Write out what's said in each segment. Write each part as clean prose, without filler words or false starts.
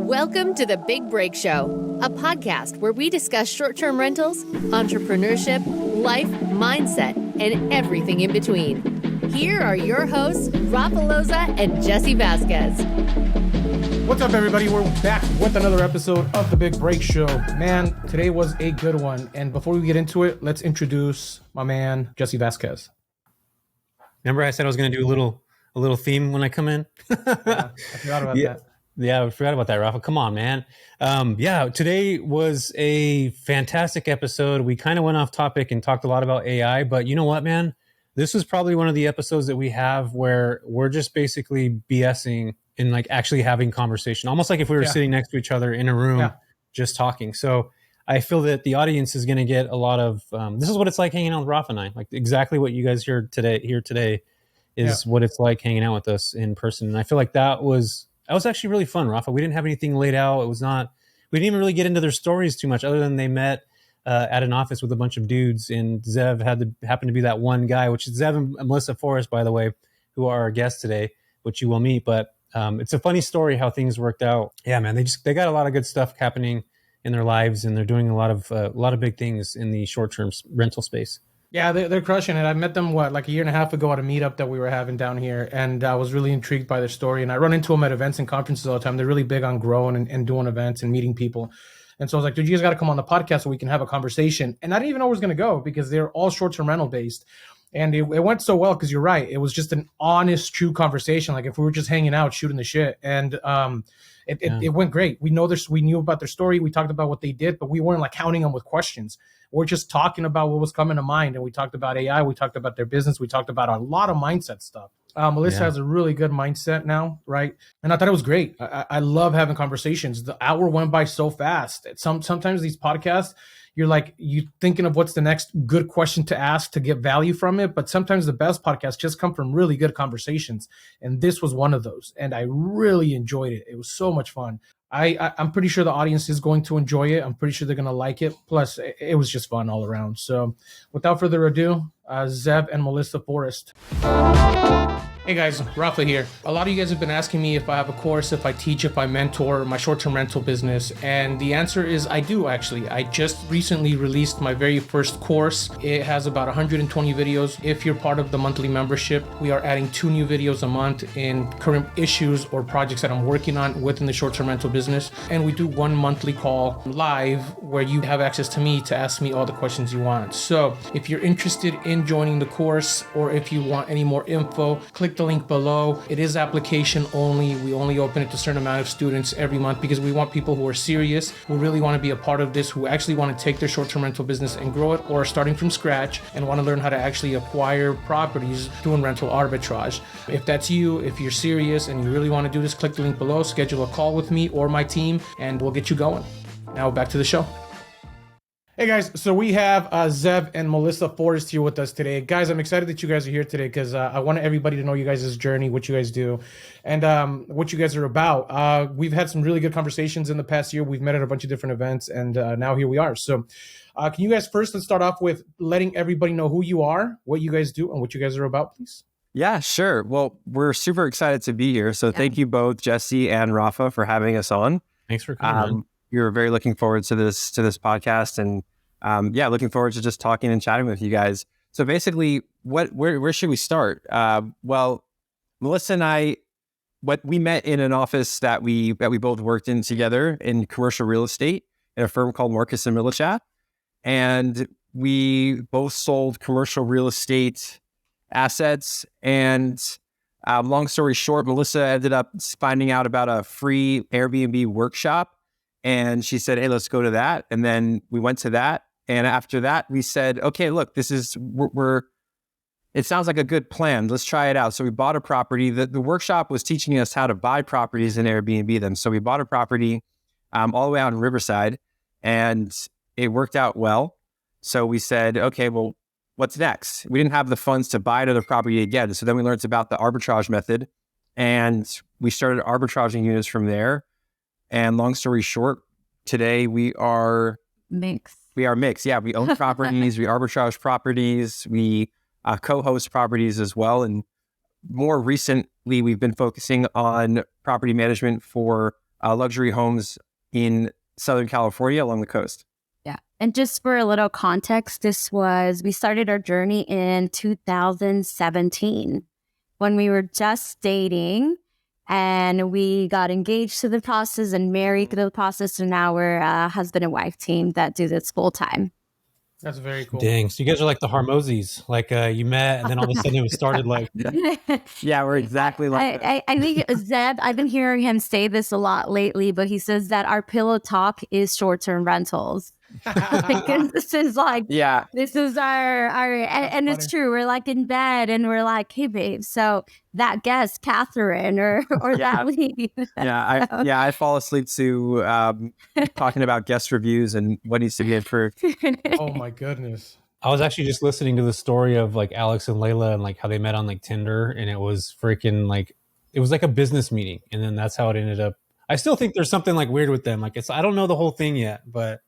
Welcome to The Big Break Show, a podcast where we discuss short-term rentals, entrepreneurship, life, mindset, and everything in between. Here are your hosts, Rafa, Loza, and Jesse Vasquez. What's up, everybody? We're back with another episode of The Big Break Show. Man, today was a good one. And before we get into it, let's introduce my man, Jesse Vasquez. Remember I said I was going to do a little theme when I come in? I forgot about that. Yeah, I forgot about that, Rafa. Come on, man. Today was a fantastic episode. We kind of went off topic and talked a lot about AI, but you know what, man? This was probably one of the episodes that we have where we're just basically BSing and like actually having conversation, almost like if we were sitting next to each other in a room, just talking. So I feel that the audience is going to get a lot of, this is what it's like hanging out with Rafa and I, like exactly what you guys hear today is what it's like hanging out with us in person. And I feel like that was actually really fun, Rafa. We didn't have anything laid out. We didn't even really get into their stories too much other than they met at an office with a bunch of dudes. And Zev happened to be that one guy, which is Zev and Melissa Forrest, by the way, who are our guests today, which you will meet. But it's a funny story how things worked out. Yeah, man, they got a lot of good stuff happening in their lives, and they're doing a lot of big things in the short-term rental space. Yeah, they're crushing it. I met them, like a year and a half ago at a meetup that we were having down here, and I was really intrigued by their story. And I run into them at events and conferences all the time. They're really big on growing and doing events and meeting people. And so I was like, dude, you guys got to come on the podcast so we can have a conversation. And I didn't even know where it was going to go because they're all short-term rental based. And it went so well because you're right. It was just an honest, true conversation. Like if we were just hanging out, shooting the shit. And it went great. We knew about their story. We talked about what they did, but we weren't like counting them with questions. We're just talking about what was coming to mind. And we talked about AI. We talked about their business. We talked about a lot of mindset stuff. Melissa has a really good mindset now, right? And I thought it was great. I love having conversations. The hour went by so fast. Sometimes these podcasts, you thinking of what's the next good question to ask to get value from it. But sometimes the best podcasts just come from really good conversations. And this was one of those. And I really enjoyed it. It was so much fun. I'm pretty sure the audience is going to enjoy it. I'm pretty sure they're going to like it. Plus, it was just fun all around. So without further ado, Zev and Melissa Forrest. Hey guys, Rafa here. A lot of you guys have been asking me if I have a course, if I teach, if I mentor my short-term rental business. And the answer is I do actually. I just recently released my very first course. It has about 120 videos. If you're part of the monthly membership, we are adding 2 new videos a month in current issues or projects that I'm working on within the short-term rental business. And we do 1 monthly call live where you have access to me to ask me all the questions you want. So if you're interested in joining the course or if you want any more info, click the link below. It is application only. We only open it to a certain amount of students every month because we want people who are serious, who really want to be a part of this, who actually want to take their short-term rental business and grow it, or are starting from scratch and want to learn how to actually acquire properties doing rental arbitrage. If that's you, if you're serious and you really want to do this, click the link below, schedule a call with me or my team, and we'll get you going. Now back to the show. Hey guys, so we have Zev and Melissa Forrest here with us today. Guys, I'm excited that you guys are here today because I want everybody to know you guys' journey, what you guys do, and what you guys are about. We've had some really good conversations in the past year. We've met at a bunch of different events, and now here we are. So can you guys let's start off with letting everybody know who you are, what you guys do, and what you guys are about, please? Yeah, sure. Well, we're super excited to be here. So thank you both, Jesse and Rafa, for having us on. Thanks for coming. You're very looking forward to this podcast, and looking forward to just talking and chatting with you guys. So basically, where should we start? Well, Melissa and I, we met in an office that we both worked in together in commercial real estate in a firm called Marcus and Millichap, and we both sold commercial real estate assets. And long story short, Melissa ended up finding out about a free Airbnb workshop. And she said, hey, let's go to that. And then we went to that. And after that, we said, okay, look, it sounds like a good plan. Let's try it out. So we bought a property. The workshop was teaching us how to buy properties and Airbnb them. So we bought a property all the way out in Riverside, and it worked out well. So we said, okay, well, what's next? We didn't have the funds to buy another property again. So then we learned about the arbitrage method, and we started arbitraging units from there. And long story short, today we are mixed. Yeah, we own properties, we arbitrage properties, we co-host properties as well. And more recently, we've been focusing on property management for luxury homes in Southern California along the coast. Yeah. And just for a little context, we started our journey in 2017 when we were just dating, and we got engaged to the process and married through the process. And now we're a husband and wife team that do this full time. That's very cool. Dang. So you guys are like the Harmozis. Like you met and then all of a sudden it started like. Yeah, we're exactly like that. I think Zev, I've been hearing him say this a lot lately, but he says that our pillow talk is short-term rentals. Because this is like, this is our and it's true. We're like in bed and we're like, hey babe, so that guest Catherine or that lady. I fall asleep to talking about guest reviews and what needs to be improved. Oh my goodness. I was actually just listening to the story of like Alex and Layla and like how they met on like Tinder, and it was freaking like, it was like a business meeting, and then that's how it ended up. I still think there's something like weird with them. Like I don't know the whole thing yet, but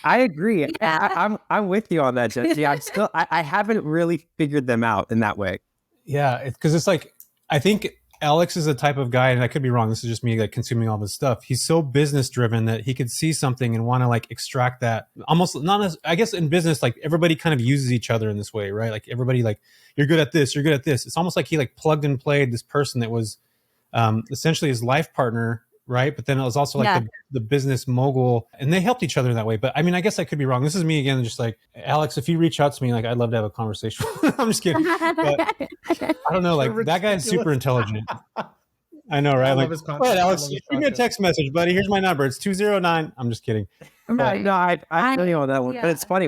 I agree. Yeah. I'm with you on that, Jesse. I haven't really figured them out in that way. Yeah, because it's like, I think Alex is the type of guy, and I could be wrong, this is just me like consuming all this stuff. He's so business driven that he could see something and want to like extract that. Almost not as, I guess in business, like everybody kind of uses each other in this way, right? Like everybody like, you're good at this, you're good at this. It's almost like he like plugged and played this person that was essentially his life partner, right? But then it was also like the business mogul, and they helped each other in that way. But I mean, I guess I could be wrong. This is me again, just like, Alex, if you reach out to me, like I'd love to have a conversation. I'm just kidding. But I don't know, like that guy is super intelligent. I know, right? Like, go ahead, Alex, shoot me a text message, buddy. Here's my number. It's 209. I'm just kidding. Right. No, I feel you on that one. But it's funny.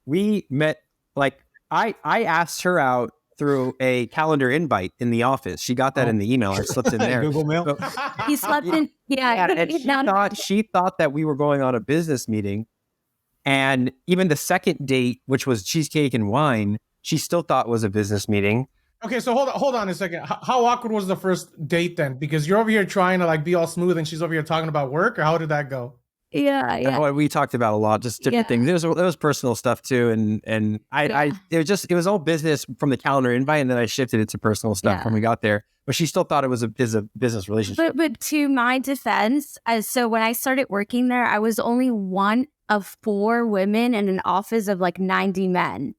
We met, like, I asked her out through a calendar invite in the office. She got that in the email. I slipped in there. Google Mail. So, he slept in. Yeah. And she thought that we were going on a business meeting. And even the second date, which was cheesecake and wine, she still thought was a business meeting. Okay, so hold on a second. How awkward was the first date then? Because you're over here trying to like be all smooth and she's over here talking about work, or how did that go? Yeah. Well, we talked about a lot, just different things. There was personal stuff too, and it was all business from the calendar invite, and then I shifted it to personal stuff when we got there. But she still thought it was a business relationship. But to my defense, so when I started working there, I was only one of 4 women in an office of like 90 men.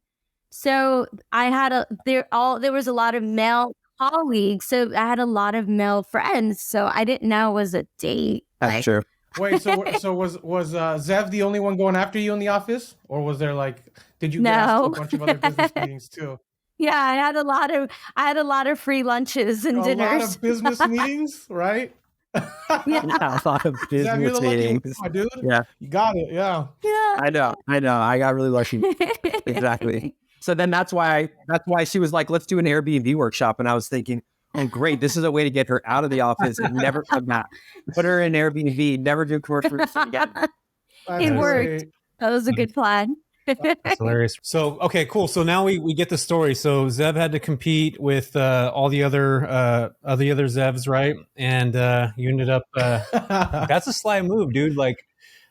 So I had there was a lot of male colleagues, so I had a lot of male friends. So I didn't know it was a date. That's true. Wait, so was Zev the only one going after you in the office, or was there like, did you get asked to a bunch of other business meetings too? Yeah, I had a lot of free lunches and dinners. A lot of business meetings, right? Yeah, a lot of business meetings. Dude. Yeah, you got it. Yeah. I know. I got really lucky. Exactly. So then that's why she was like, let's do an Airbnb workshop, and I was thinking, oh, great. This is a way to get her out of the office and never come back. Put her in Airbnb, never do commercial real estate again. It worked. That was a good plan. That's hilarious. So, okay, cool. So now we get the story. So Zev had to compete with all the other Zevs, right? And you ended up, that's a sly move, dude. Like,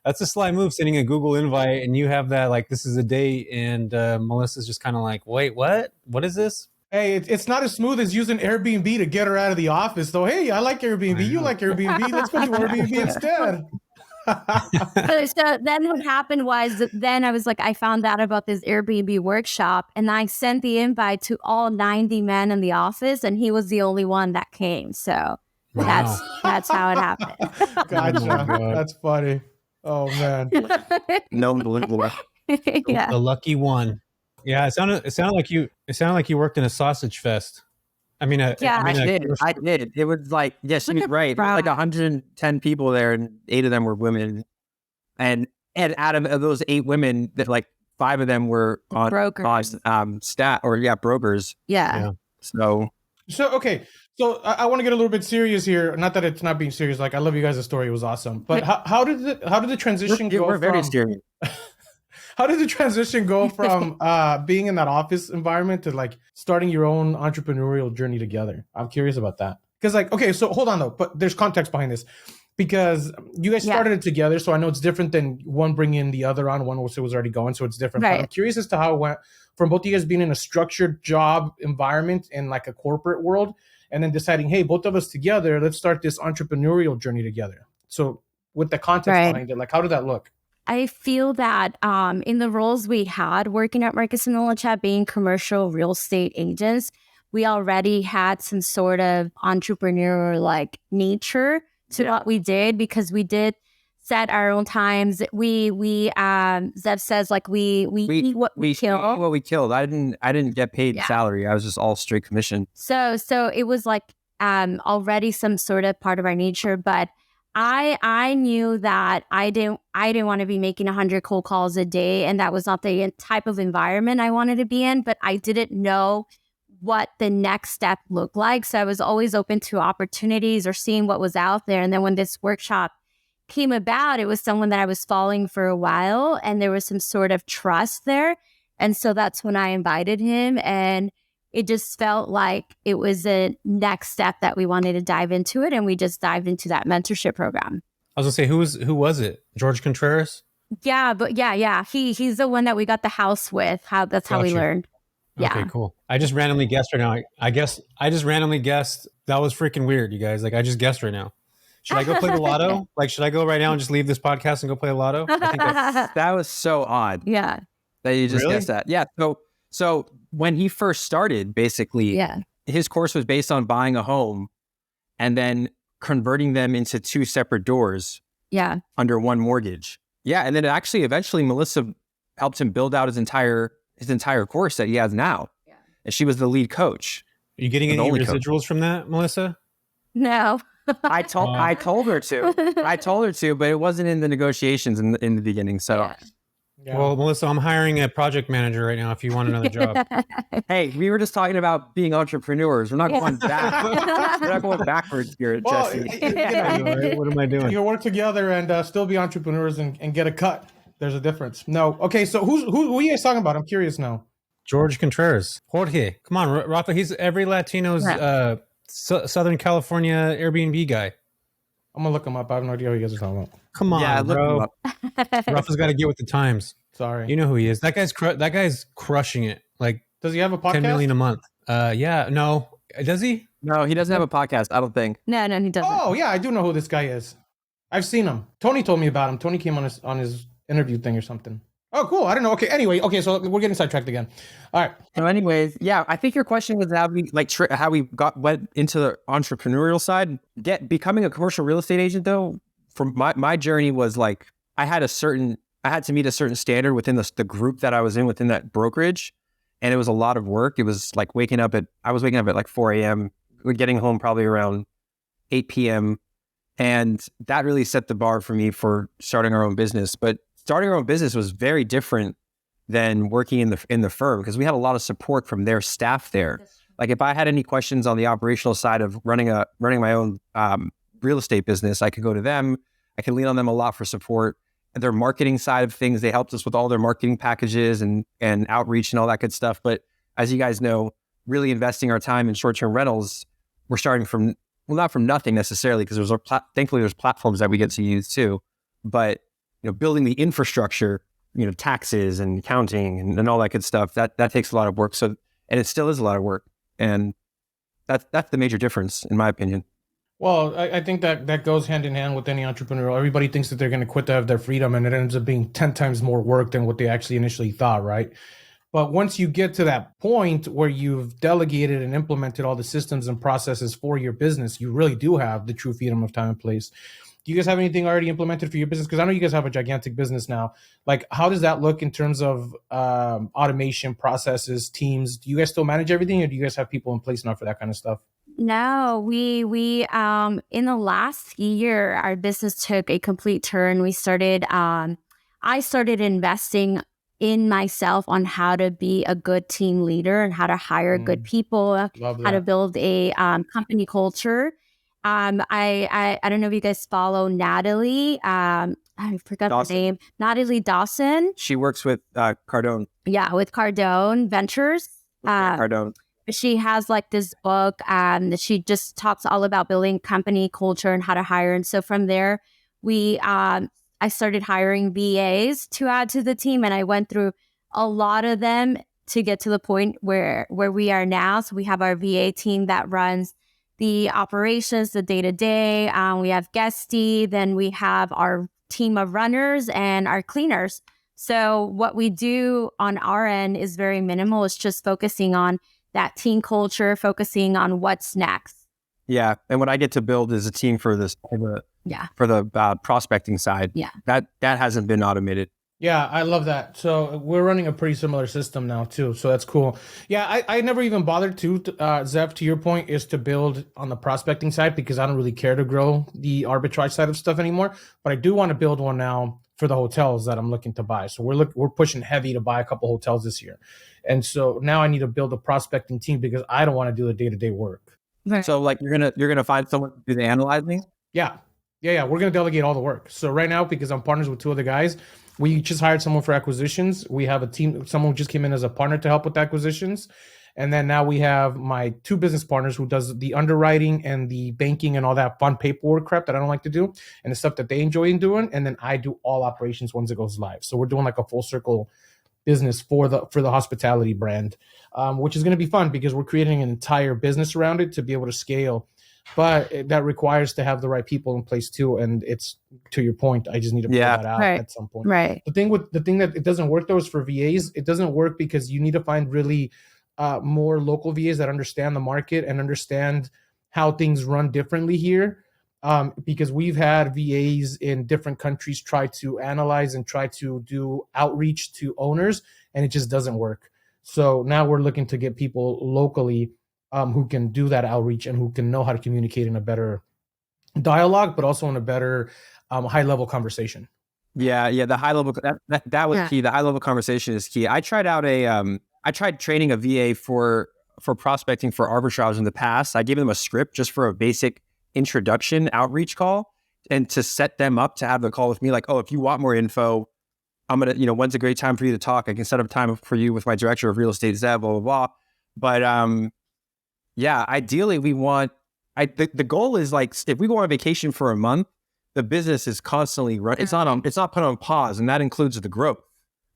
that's a sly move, sending a Google invite, and you have that, like, this is a date, and Melissa's just kind of like, wait, what? What is this? Hey, it's not as smooth as using Airbnb to get her out of the office, though. Hey, I like Airbnb. You like Airbnb. Let's go to Airbnb instead. So then what happened was then I was like, I found out about this Airbnb workshop, and I sent the invite to all 90 men in the office, and he was the only one that came. So that's how it happened. Gotcha. That's funny. Oh, man. No, unbelievable. Yeah. The lucky one. Yeah, it sounded like you worked in a sausage fest. I did. It was like, yes, she was right. There were like 110 people there, and 8 of them were women. And out of those 8 women, that like 5 of them were on brokers, brokers. Yeah. So okay. So I want to get a little bit serious here. Not that it's not being serious. Like, I love you guys' story. It was awesome. But how did the transition go? We're very serious. How did the transition go from being in that office environment to like starting your own entrepreneurial journey together? I'm curious about that. Because like, okay, so hold on though, but there's context behind this. Because you guys started it together, so I know it's different than one bringing the other on. One was already going, so it's different. Right. But I'm curious as to how it went from both of you guys being in a structured job environment in like a corporate world, and then deciding, hey, both of us together, let's start this entrepreneurial journey together. So with the context Right. behind it, like how did that look? I feel that in the roles we had working at Marcus and Millichap, being commercial real estate agents, we already had some sort of entrepreneurial like nature to what we did, because we did set our own times. Zev says like we eat what we kill. Eat what we killed. I didn't get paid salary. I was just all straight commission. So it was like already some sort of part of our nature, but I knew that I didn't want to be making 100 cold calls a day, and that was not the type of environment I wanted to be in, but I didn't know what the next step looked like. So I was always open to opportunities or seeing what was out there. And then when this workshop came about, it was someone that I was following for a while, and there was some sort of trust there. And so that's when I invited him, and it just felt like it was a next step that we wanted to dive into it. And we just dived into that mentorship program. I was gonna say, who was it? George Contreras? Yeah, but yeah. He's the one that we got the house with. That's how we learned. Yeah. Okay, cool. I just randomly guessed right now. I just randomly guessed. That was freaking weird, you guys. Like, I just guessed right now. Should I go play the lotto? Like, should I go right now and just leave this podcast and go play the lotto? I think that was so odd. Yeah. That you just guessed that. Yeah. So when he first started, basically, his course was based on buying a home and then converting them into 2 separate doors. Yeah. Under one mortgage. Yeah. And then actually, eventually, Melissa helped him build out his entire course that he has now. Yeah. And she was the lead coach. Are you getting any residuals from that, Melissa? No. I told her to, but it wasn't in the negotiations in the beginning. So. Yeah. Yeah. Well, Melissa, I'm hiring a project manager right now if you want another job. Hey, we were just talking about being entrepreneurs. We're not going back. We're not going backwards here, Jesse. What am I doing? You can work together and still be entrepreneurs and get a cut. There's a difference. No. Okay, so who are you guys talking about? I'm curious now. George Contreras. Jorge. Come on, Rafa. He's every Latino's Southern California Airbnb guy. I'm going to look him up. I have no idea who you guys are talking about. Come on, bro. Rafa's got to get with the times. Sorry. You know who he is. That guy's crushing it. Like, does he have a podcast? 10 million a month. Yeah. No. Does he? No, he doesn't have a podcast, I don't think. No, he doesn't. Oh, yeah. I do know who this guy is. I've seen him. Tony told me about him. Tony came on his interview thing or something. Oh, cool. I don't know. Okay. Anyway. Okay. So we're getting sidetracked again. All right. So anyways, yeah, I think your question was how we went into the entrepreneurial side. Becoming a commercial real estate agent, though, from my journey was like, I had to meet a certain standard within the group that I was in within that brokerage. And it was a lot of work. It was like I was waking up at like 4 a.m. We're getting home probably around 8 p.m. And that really set the bar for me for starting our own business. But starting our own business was very different than working in the firm, because we had a lot of support from their staff there. Like if I had any questions on the operational side of running my own real estate business, I could go to them. I can lean on them a lot for support. And their marketing side of things, they helped us with all their marketing packages and outreach and all that good stuff. But as you guys know, really investing our time in short-term rentals, we're starting from, well, not from nothing necessarily, because thankfully there's platforms that we get to use too. But building the infrastructure, taxes and accounting and all that good stuff, that takes a lot of work. So, and it still is a lot of work. And that's the major difference, in my opinion. Well, I think that goes hand in hand with any entrepreneur. Everybody thinks that they're going to quit to have their freedom, and it ends up being 10 times more work than what they actually initially thought, right? But once you get to that point where you've delegated and implemented all the systems and processes for your business, you really do have the true freedom of time and place. Do you guys have anything already implemented for your business? Because I know you guys have a gigantic business now. Like, how does that look in terms of automation, processes, teams? Do you guys still manage everything, or do you guys have people in place now for that kind of stuff? No, we in the last year, our business took a complete turn. I started investing in myself on how to be a good team leader and how to hire good people, how to build a company culture. I don't know if you guys follow Natalie. I forgot Dawson. her name. Natalie Dawson. She works with Cardone. Yeah, with Cardone Ventures. Cardone. She has like this book that she just talks all about building company culture and how to hire. And so from there, I started hiring VAs to add to the team, and I went through a lot of them to get to the point where we are now. So we have our VA team that runs the operations, the day-to-day. We have guesty, then we have our team of runners and our cleaners. So what we do on our end is very minimal. It's just focusing on that team culture, focusing on what's next. Yeah. And what I get to build is a team for this, for the prospecting side. Yeah. That hasn't been automated. Yeah, I love that. So we're running a pretty similar system now too. So that's cool. Yeah, I never even bothered to, Zev, to your point, is to build on the prospecting side because I don't really care to grow the arbitrage side of stuff anymore. But I do want to build one now for the hotels that I'm looking to buy. So we're pushing heavy to buy a couple hotels this year. And so now I need to build a prospecting team because I don't want to do the day-to-day work. Right. So like you're gonna find someone to do the analyzing? Yeah. We're gonna delegate all the work. So right now, because I'm partners with two other guys, we just hired someone for acquisitions. We have a team, someone who just came in as a partner to help with acquisitions. And then now we have my two business partners who does the underwriting and the banking and all that fun paperwork crap that I don't like to do and the stuff that they enjoy in doing. And then I do all operations once it goes live. So we're doing like a full circle business for the hospitality brand, which is going to be fun because we're creating an entire business around it to be able to scale. But that requires to have the right people in place too. And it's, to your point, I just need to figure that out at some point. Right. The thing that it doesn't work though is for VAs. It doesn't work because you need to find really more local VAs that understand the market and understand how things run differently here. Because we've had VAs in different countries try to analyze and try to do outreach to owners, and it just doesn't work. So now we're looking to get people locally who can do that outreach and who can know how to communicate in a better dialogue, but also in a better high level conversation. Yeah. The high level that was key. The high level conversation is key. I tried out I tried training a VA for prospecting for arbitrage in the past. I gave them a script just for a basic introduction outreach call and to set them up to have the call with me. Like, oh, if you want more info, I'm going to, when's a great time for you to talk? I can set up time for you with my director of real estate, Zev, blah, blah, blah. But yeah, ideally we want, the goal is like, if we go on vacation for a month, the business is constantly run. It's not put on pause, and that includes the growth,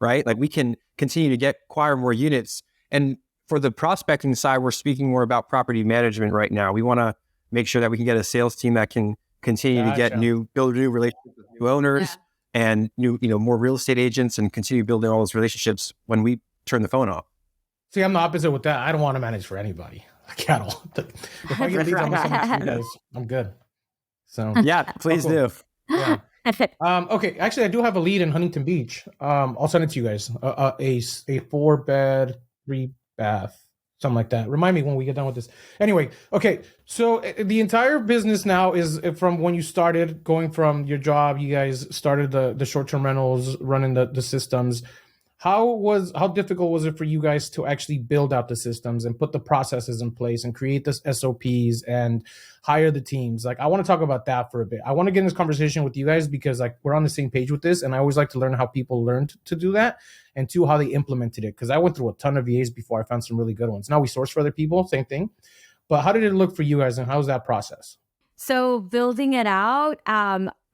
right? Like we can continue to acquire more units. And for the prospecting side, we're speaking more about property management right now. We want to make sure that we can get a sales team that can continue to build new relationships with new owners and more real estate agents and continue building all those relationships when we turn the phone off. See, I'm the opposite with that. I don't want to manage for anybody. Like at all. If I get leads, I'm going to send them to you guys. I'm good. So yeah, please do. Yeah. Okay. Actually, I do have a lead in Huntington Beach. I'll send it to you guys. A 4-bed, 3-bath, something like that. Remind me when we get done with this. Anyway, okay. So the entire business now is from when you started going from your job. You guys started the short-term rentals, running the systems. How difficult was it for you guys to actually build out the systems and put the processes in place and create the SOPs and hire the teams? Like, I want to talk about that for a bit. I want to get in this conversation with you guys because like we're on the same page with this, and I always like to learn how people learned to do that, and two, how they implemented it. Because I went through a ton of VAs before I found some really good ones. Now we source for other people, same thing. But how did it look for you guys, and how's that process? So building it out,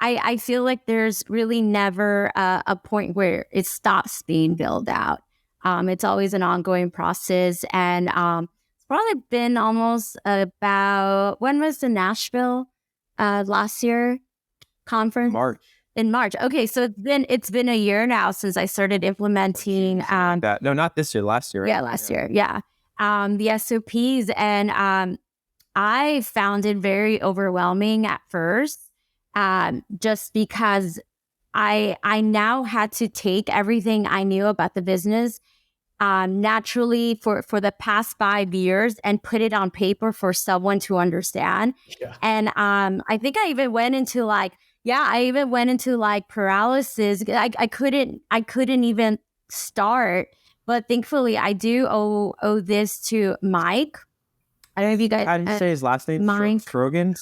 I feel like there's really never a point where it stops being built out. It's always an ongoing process. And it's probably been almost about, when was the Nashville last year conference? In March. Okay, so it's been a year now since I started implementing. No, not this year, last year. Right? Yeah, last year. Yeah. The SOPs. And I found it very overwhelming at first. Just because I now had to take everything I knew about the business naturally for the past 5 years and put it on paper for someone to understand. Yeah. And I think I even went into paralysis. I couldn't even start. But thankfully, I do owe this to Mike. I don't know if you guys. How do you say his last name? Mike Frogan.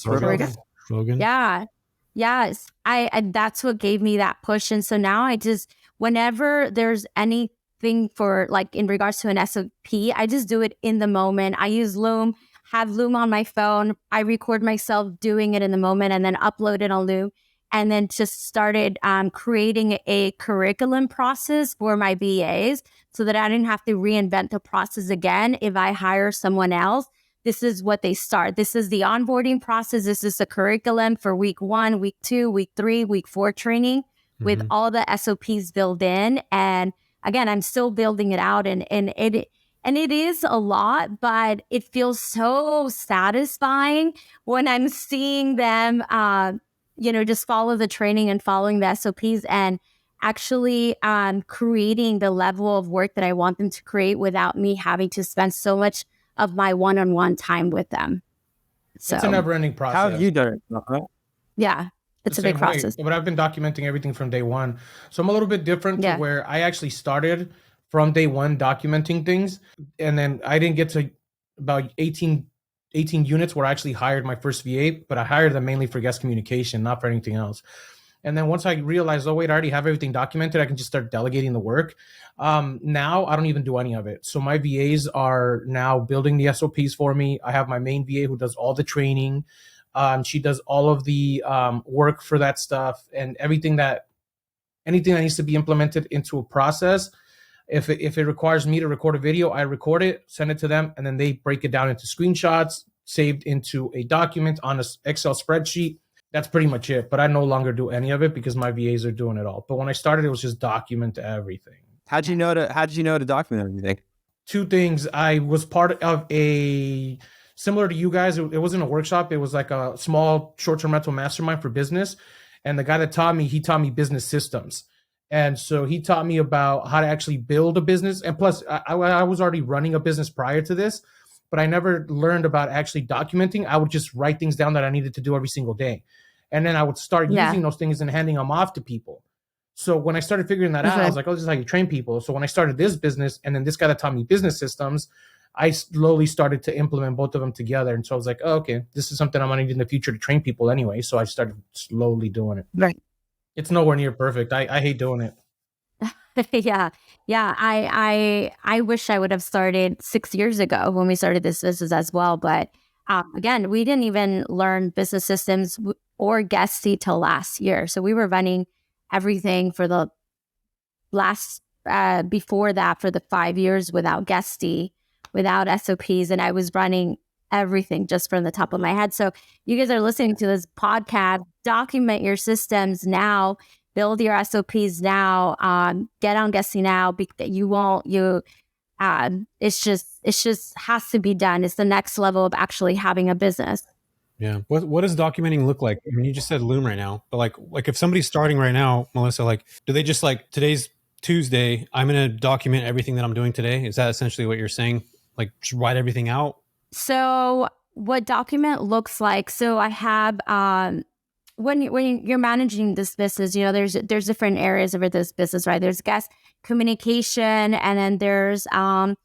Yeah. Yes. I that's what gave me that push. And so now I just, whenever there's anything for like in regards to an SOP, I just do it in the moment. I use Loom, have Loom on my phone. I record myself doing it in the moment and then upload it on Loom. And then just started creating a curriculum process for my VAs so that I didn't have to reinvent the process again if I hire someone else. this is what they start. This is the onboarding process. This is the curriculum for week 1, week 2, week 3, week 4 training with all the SOPs built in. And again, I'm still building it out, and it is a lot, but it feels so satisfying when I'm seeing them, just follow the training and following the SOPs and actually creating the level of work that I want them to create without me having to spend so much of my one-on-one time with them. So it's a never-ending process. How have you done it, Rafa? Yeah, it's a big process. But I've been documenting everything from day one. So I'm a little bit different to where I actually started from day one documenting things. And then I didn't get to about 18 units where I actually hired my first VA, but I hired them mainly for guest communication, not for anything else. And then once I realized, oh, wait, I already have everything documented, I can just start delegating the work. Now I don't even do any of it. So my VAs are now building the SOPs for me. I have my main VA who does all the training. She does all of the work for that stuff, and anything that needs to be implemented into a process. If it requires me to record a video, I record it, send it to them, and then they break it down into screenshots, saved into a document on an Excel spreadsheet. That's pretty much it. But I no longer do any of it because my VAs are doing it all. But when I started, it was just document everything. How did you know to document everything? 2 things. I was part of a similar to you guys. It wasn't a workshop. It was like a small short-term rental mastermind for business. And the guy that taught me business systems. And so he taught me about how to actually build a business. And plus, I was already running a business prior to this, but I never learned about actually documenting. I would just write things down that I needed to do every single day. And then I would start using those things and handing them off to people. So when I started figuring that out, I was like, oh, this is how you train people. So when I started this business, and then this guy that taught me business systems, I slowly started to implement both of them together. And so I was like, oh, okay, this is something I'm going to need in the future to train people anyway. So I started slowly doing it. Right. It's nowhere near perfect. I hate doing it. Yeah. I wish I would have started 6 years ago when we started this business as well. But again, we didn't even learn business systems or Guesty till last year. So we were running everything for the last, before that, for the 5 years without Guesty, without SOPs. And I was running everything just from the top of my head. So you guys are listening to this podcast, document your systems now, build your SOPs now, get on Guesty now. It's just has to be done. It's the next level of actually having a business. Yeah. What does documenting look like? I mean, you just said Loom right now, but like if somebody's starting right now, Melissa, like, do they just like, today's Tuesday, I'm going to document everything that I'm doing today? Is that essentially what you're saying? Like, just write everything out? So what document looks like, so I have, when you're managing this business, there's different areas of this business, right? There's guest communication, and then there's a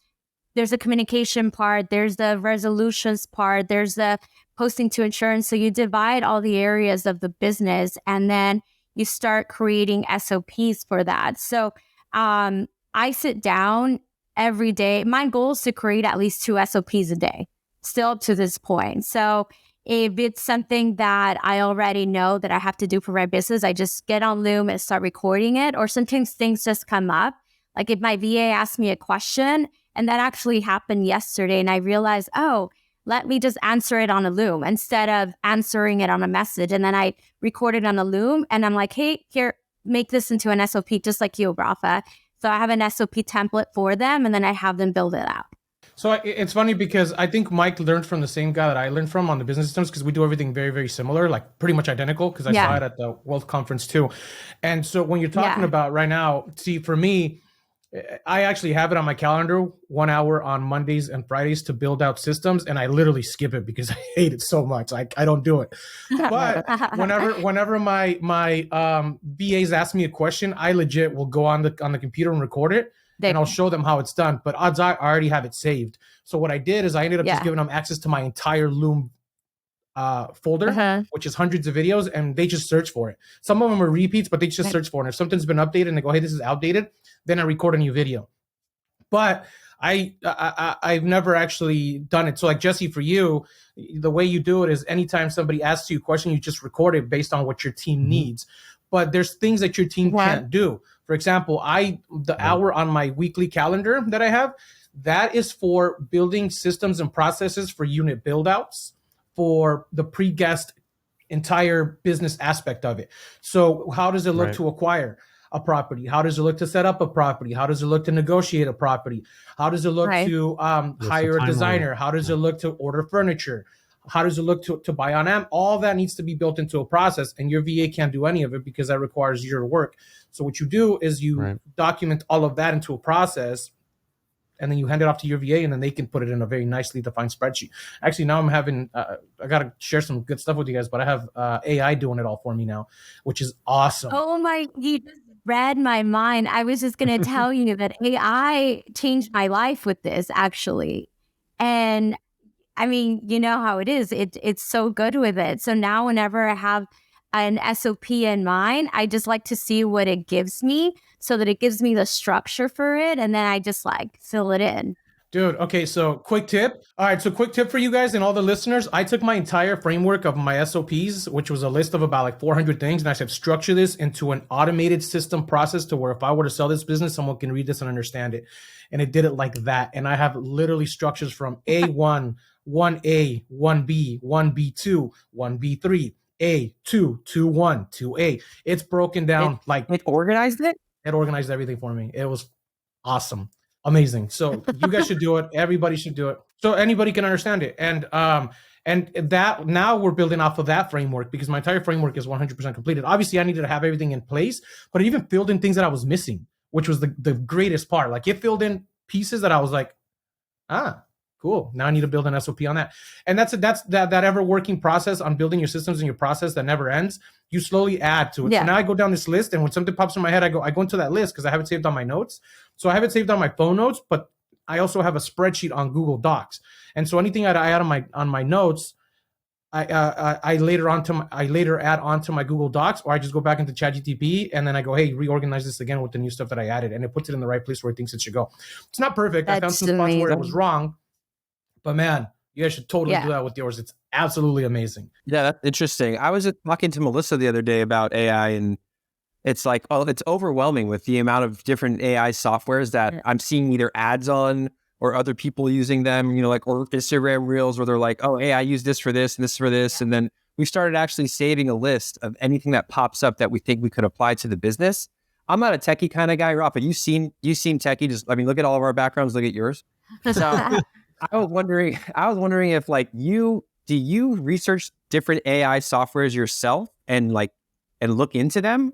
communication part, there's the resolutions part, there's the posting to insurance. So you divide all the areas of the business, and then you start creating SOPs for that. So I sit down every day. My goal is to create at least 2 SOPs a day, still up to this point. So if it's something that I already know that I have to do for my business, I just get on Loom and start recording it. Or sometimes things just come up. Like if my VA asks me a question, and that actually happened yesterday, and I realized, oh, let me just answer it on a Loom instead of answering it on a message. And then I record it on a Loom, and I'm like, hey, here, make this into an SOP, just like you, Rafa. So I have an SOP template for them, and then I have them build it out. So it's funny because I think Mike learned from the same guy that I learned from on the business systems, because we do everything very, very similar, like pretty much identical, because I saw it at the Wealth Conference too. And so when you're talking about right now, see, for me, I actually have it on my calendar 1 hour on Mondays and Fridays to build out systems, and I literally skip it because I hate it so much. I don't do it. But whenever my VAs ask me a question, I legit will go on the computer and record it, and I'll show them how it's done. But odds are I already have it saved. So what I did is I ended up just giving them access to my entire Loom folder, which is hundreds of videos, and they just search for it. Some of them are repeats, but they just search for it. And if something's been updated and they go, hey, this is outdated, then I record a new video. But I've never actually done it. So like Jesse, for you, the way you do it is anytime somebody asks you a question, you just record it based on what your team needs. But there's things that your team can't do. For example, the hour on my weekly calendar that I have, That is for building systems and processes for unit build outs for the pre-guest entire business aspect of it. So how does it look to acquire a property? How does it look to set up a property? How does it look to negotiate a property? How does it look to hire a designer? How does it look to order furniture? How does it look to buy on Amazon? All that needs to be built into a process, and your VA can't do any of it because that requires your work. So what you do is you document all of that into a process, and then you hand it off to your VA, and then they can put it in a very nicely defined spreadsheet. Actually, now I'm having, I got to share some good stuff with you guys, but I have AI doing it all for me now, which is awesome. Oh my, you just read my mind. I was just going to tell you that AI changed my life with this, actually. And I mean, you know how it is. It's so good with it. So now whenever I have an SOP in mind, I just like to see what it gives me so that it gives me the structure for it. And then I just like fill it in. Dude, okay, so quick tip. All right, so quick tip for you guys and all the listeners. I took my entire framework of my SOPs, which was a list of about like 400 things, and I said, structure this into an automated system process to where if I were to sell this business, someone can read this and understand it. And it did it like that. And I have literally structures from A1, 1A, 1B, 1B2, 1B3, A2, 2-1, 2A. It's broken down It organized it? It organized everything for me. It was awesome. Amazing. So you guys should do it. Everybody should do it. So anybody can understand it. And that now we're building off of that framework because my entire framework is 100% completed. Obviously, I needed to have everything in place, but it even filled in things that I was missing, which was the greatest part. Like it filled in pieces that I was like, cool. Now I need to build an SOP on that. And that's that ever working process on building your systems and your process that never ends. You slowly add to it. Yeah. So now I go down this list, and when something pops in my head, I go into that list because I have it saved on my notes. So I have it saved on my phone notes, but I also have a spreadsheet on Google Docs. And so anything I add on my notes, I later add onto my Google Docs, or I just go back into ChatGPT and then I go, hey, reorganize this again with the new stuff that I added, and it puts it in the right place where it thinks it should go. It's not perfect. I found some spots where it was wrong, but man, you guys should totally do that with yours. It's absolutely amazing. Yeah, that's interesting. I was talking to Melissa the other day about AI, and it's like, it's overwhelming with the amount of different AI softwares that I'm seeing either ads on or other people using them, like, or Instagram reels where they're like, oh, hey, I use this for this and this for this. Yeah. And then we started actually saving a list of anything that pops up that we think we could apply to the business. I'm not a techie kind of guy, Rafa. You seem techie. Look at all of our backgrounds, look at yours. So I was wondering if do you research different AI softwares yourself and look into them?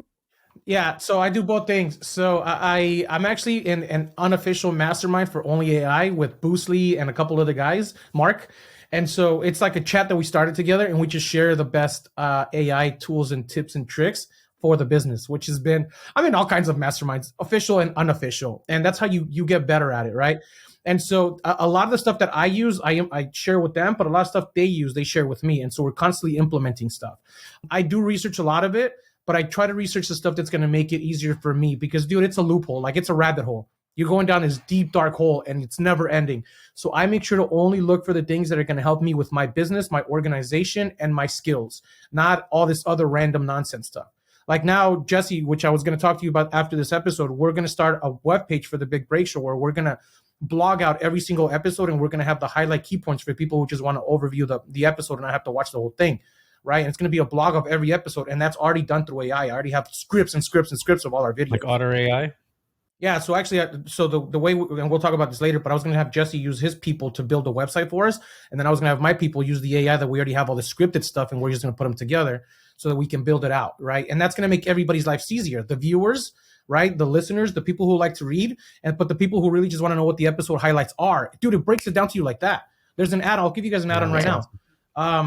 Yeah, so I do both things. So I'm actually in an unofficial mastermind for only AI with Boostly and a couple other guys, Mark. And so it's like a chat that we started together, and we just share the best AI tools and tips and tricks for the business, which has been, all kinds of masterminds, official and unofficial. And that's how you get better at it, right? And so a lot of the stuff that I use, I share with them, but a lot of stuff they share with me. And so we're constantly implementing stuff. I do research a lot of it, but I try to research the stuff that's going to make it easier for me because, dude, it's a loophole. It's a rabbit hole. You're going down this deep, dark hole, and it's never ending. So I make sure to only look for the things that are going to help me with my business, my organization, and my skills, not all this other random nonsense stuff. Like now, Jesse, which I was going to talk to you about after this episode, we're going to start a webpage for the Big Break Show where we're going to blog out every single episode, and we're going to have the highlight key points for people who just want to overview the episode and not have to watch the whole thing. Right. And it's going to be a blog of every episode. And that's already done through AI. I already have scripts and scripts and scripts of all our videos. Like Otter AI? Yeah. So actually, the way, and we'll talk about this later, but I was going to have Jesse use his people to build a website for us. And then I was going to have my people use the AI that we already have all the scripted stuff, and we're just going to put them together so that we can build it out. Right. And that's going to make everybody's lives easier. The viewers, right? The listeners, the people who like to read, but the people who really just want to know what the episode highlights are. Dude, it breaks it down to you like that. There's an add-on. I'll give you guys an add-on right now.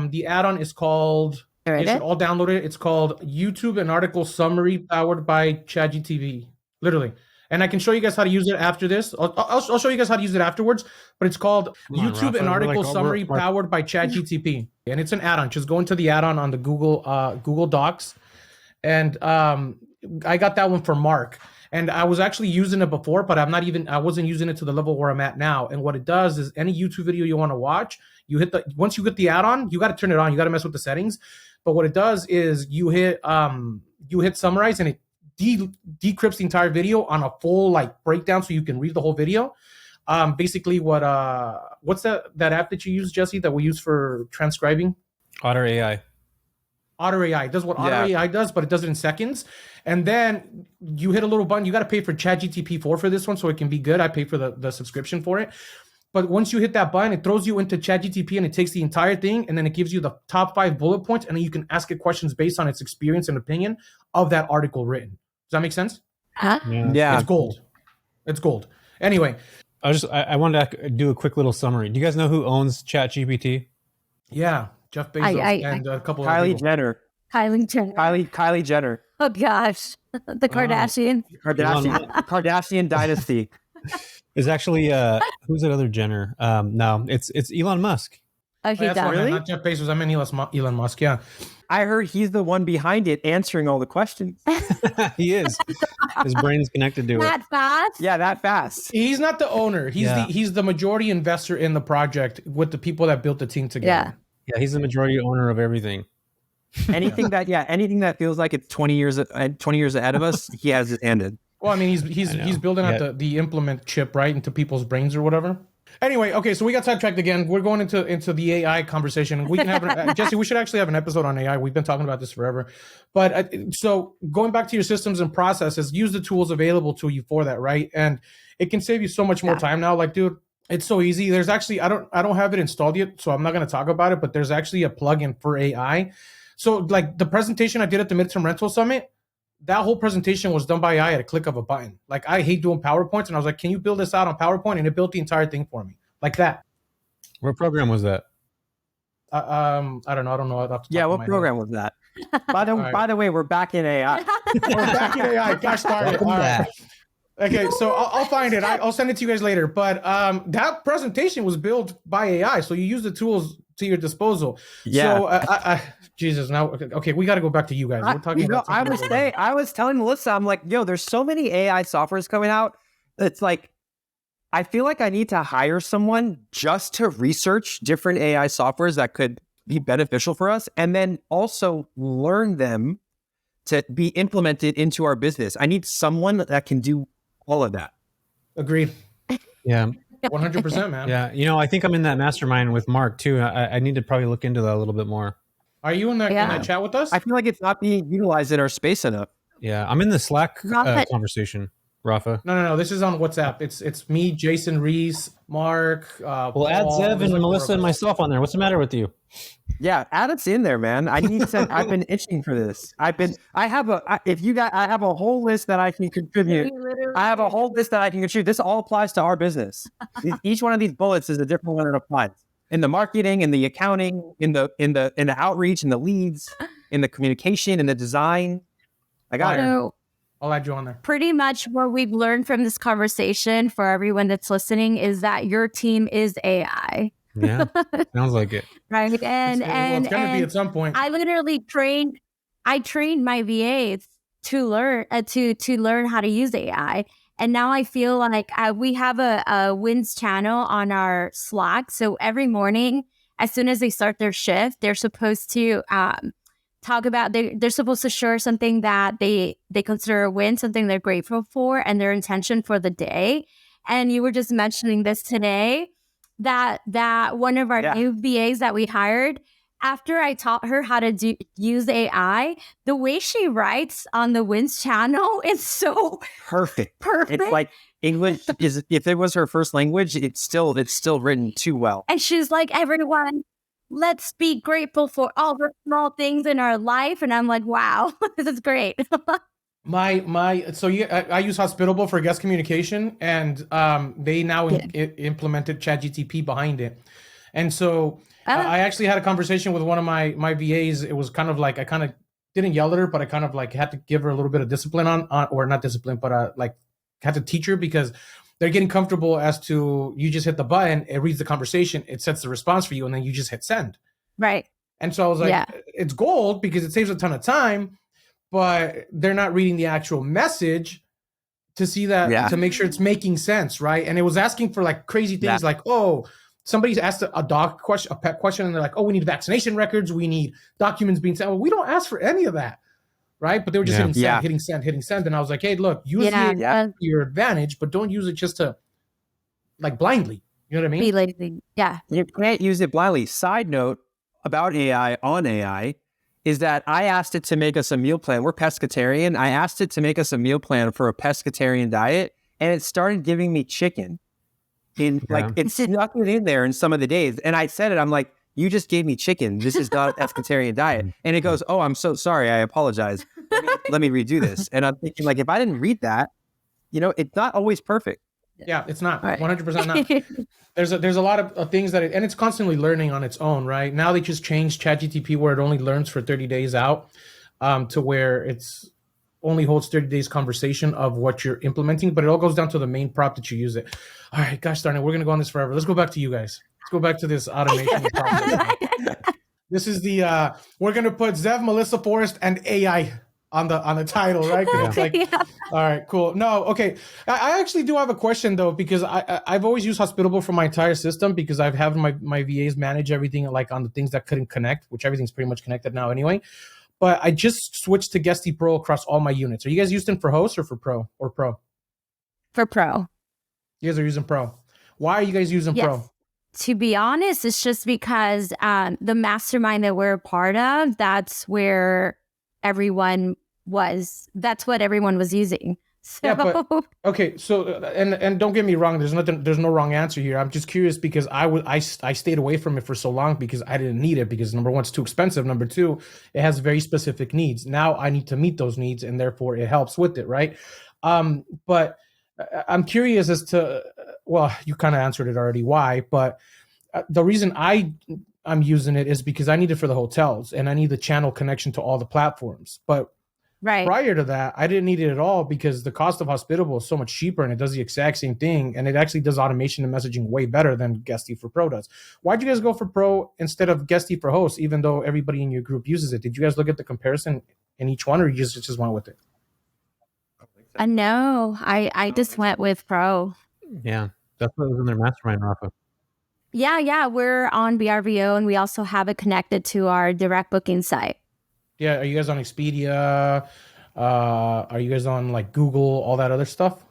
The add-on is called, you should all download it. It's called YouTube and Article Summary powered by ChatGPT, literally. And I can show you guys how to use it after this. I'll show you guys how to use it afterwards, but it's called YouTube and Article Summary powered by ChatGPT. And it's an add-on. Just go into the add-on on the Google Docs. And I got that one for Mark. And I was actually using it before, but I wasn't using it to the level where I'm at now. And what it does is any YouTube video you want to watch, once you get the add-on, you got to turn it on. You got to mess with the settings. But what it does is you hit summarize, and it decrypts the entire video on a full breakdown so you can read the whole video. basically what's that app that you use, Jesse, that we use for transcribing? Otter AI. Otter AI does what Otter AI does, but it does it in seconds. And then you hit a little button. You got to pay for ChatGPT 4 for this one, so it can be good. I pay for the subscription for it. But once you hit that button, it throws you into ChatGPT and it takes the entire thing, and then it gives you the top 5 bullet points, and then you can ask it questions based on its experience and opinion of that article written. Does that make sense? Huh? Yeah. It's gold. It's gold. Anyway. I wanted to do a quick little summary. Do you guys know who owns ChatGPT? Yeah. Jeff Bezos and a couple of Kylie Jenner. Kylie Jenner. Oh gosh, the Kardashian dynasty. Is actually who's that other Jenner? No, it's Elon Musk. Oh, he does. Really? Not Jeff Bezos. I meant Elon Musk. Yeah. I heard he's the one behind it, answering all the questions. He is. His brain is connected to it. That fast? Yeah, that fast. He's not the owner. He's the majority investor in the project with the people that built the team together. Yeah, he's the majority owner of everything. Anything that feels like it's 20 years ahead of us, he has his hand in. Well, I mean, he's building out the implement chip right into people's brains or whatever. Anyway, okay, so we got sidetracked again. We're going into the AI conversation. We can have Jesse. We should actually have an episode on AI. We've been talking about this forever. But so going back to your systems and processes, use the tools available to you for that, right? And it can save you so much more time now. Like, dude, it's so easy. There's actually I don't have it installed yet, so I'm not going to talk about it. But there's actually a plugin for AI. So like the presentation I did at the Midterm Rental Summit, that whole presentation was done by AI at a click of a button. Like, I hate doing PowerPoints, and I was like, can you build this out on PowerPoint? And it built the entire thing for me like that. What program was that? I don't know. What program was that? By the way, we're back in AI. We're back in AI. Gosh darn it. All right. Okay, so I'll find it. I'll send it to you guys later. But that presentation was built by AI, so you use the tools to your disposal. Yeah. So Jesus, now okay, we got to go back to you guys. We're talking about. I was telling Melissa, I'm like, yo, there's so many AI softwares coming out. It's like, I feel like I need to hire someone just to research different AI softwares that could be beneficial for us, and then also learn them to be implemented into our business. I need someone that can do all of that. Agreed. Yeah. 100%, man. Yeah. I think I'm in that mastermind with Mark too. I need to probably look into that a little bit more. Are you in that chat with us? I feel like it's not being utilized in our space enough. Yeah. I'm in the Slack conversation, Rafa. No. This is on WhatsApp. It's me, Jason Reese, Mark. Well, add Zev and Melissa and myself on there. What's the matter with you? Yeah, add us in there, man. I've been itching for this. I have a whole list that I can contribute. I have a whole list that I can contribute. This all applies to our business. Each one of these bullets is a different one that applies. In the marketing, in the accounting, in the outreach, in the leads, in the communication, in the design. I got it. I'll add you on there. Pretty much what we've learned from this conversation for everyone that's listening is that your team is AI. Yeah, sounds like it. Right. It's going to be at some point. I literally trained my VAs to learn how to use AI. And now I feel like we have a wins channel on our Slack. So every morning, as soon as they start their shift, they're supposed to talk about, they're supposed to share something that they consider a win, something they're grateful for, and their intention for the day. And you were just mentioning this today, that one of our new VAs that we hired, after I taught her how to use AI, the way she writes on the Wins channel is so perfect. It's like English is, if it was her first language, it's still written too well. And she's like, everyone, let's be grateful for all the small things in our life. And I'm like, wow, this is great. I use Hospitable for guest communication, and they now implemented ChatGPT behind it. And so I actually had a conversation with one of my VAs. It was kind of like, I kind of didn't yell at her, but I kind of like had to give her a little bit of discipline on or not discipline, but like had to teach her, because they're getting comfortable as to, you just hit the button, it reads the conversation, it sets the response for you, and then you just hit send. Right. And so I was like, it's gold because it saves a ton of time, but they're not reading the actual message to see that, to make sure it's making sense, right? And it was asking for like crazy things like, oh, somebody's asked a dog question, a pet question, and they're like, oh, we need vaccination records, we need documents being sent. Well, we don't ask for any of that, right? But they were just hitting send. And I was like, hey, look, use it to your advantage, but don't use it just to like blindly. You know what I mean? Be lazy. Yeah. You can't use it blindly. Side note about AI on AI is that I asked it to make us a meal plan. We're pescatarian. I asked it to make us a meal plan for a pescatarian diet, and it started giving me chicken. It snuck it in there in some of the days. And I said it, I'm like, you just gave me chicken. This is not a pescatarian diet. And it goes, oh, I'm so sorry. I apologize. Let me redo this. And I'm thinking, like, if I didn't read that, it's not always perfect. Yeah, it's not 100% not. There's a lot of things that and it's constantly learning on its own, right? Now they just changed ChatGPT where it only learns for 30 days out, to where it's only holds 30 days conversation of what you're implementing, but it all goes down to the main prompt that you use it. All right, gosh darn it, we're gonna go on this forever. Let's go back to you guys. Let's go back to this automation process. This is the we're gonna put Zev, Melissa Forrest, and AI on the title, right? It's like, all right, cool. No, okay. I actually do have a question though, because I've always used Hospitable for my entire system because I've had my VAs manage everything like on the things that couldn't connect, which everything's pretty much connected now anyway. But I just switched to Guesty Pro across all my units. Are you guys using for host or for pro or pro? For pro. You guys are using pro. Why are you guys using pro? To be honest, it's just because the mastermind that we're a part of, that's where everyone was. That's what everyone was using. So. Yeah, but, okay. So and don't get me wrong. There's no wrong answer here. I'm just curious because I stayed away from it for so long because I didn't need it because number one, it's too expensive. Number two, it has very specific needs. Now I need to meet those needs, and therefore it helps with it, right? But I'm curious as to, well, you kind of answered it already. Why? But the reason I'm using it is because I need it for the hotels and I need the channel connection to all the platforms. But prior to that, I didn't need it at all because the cost of Hospitable is so much cheaper and it does the exact same thing. And it actually does automation and messaging way better than Guesty for Pro does. Why'd you guys go for Pro instead of Guesty for Host, even though everybody in your group uses it? Did you guys look at the comparison in each one or you just went with it? No, I just went with Pro. Yeah, that's what was in their mastermind, Rafa. Yeah, we're on VRBO and we also have it connected to our direct booking site. Yeah, are you guys on Expedia? Are you guys on like Google, all that other stuff?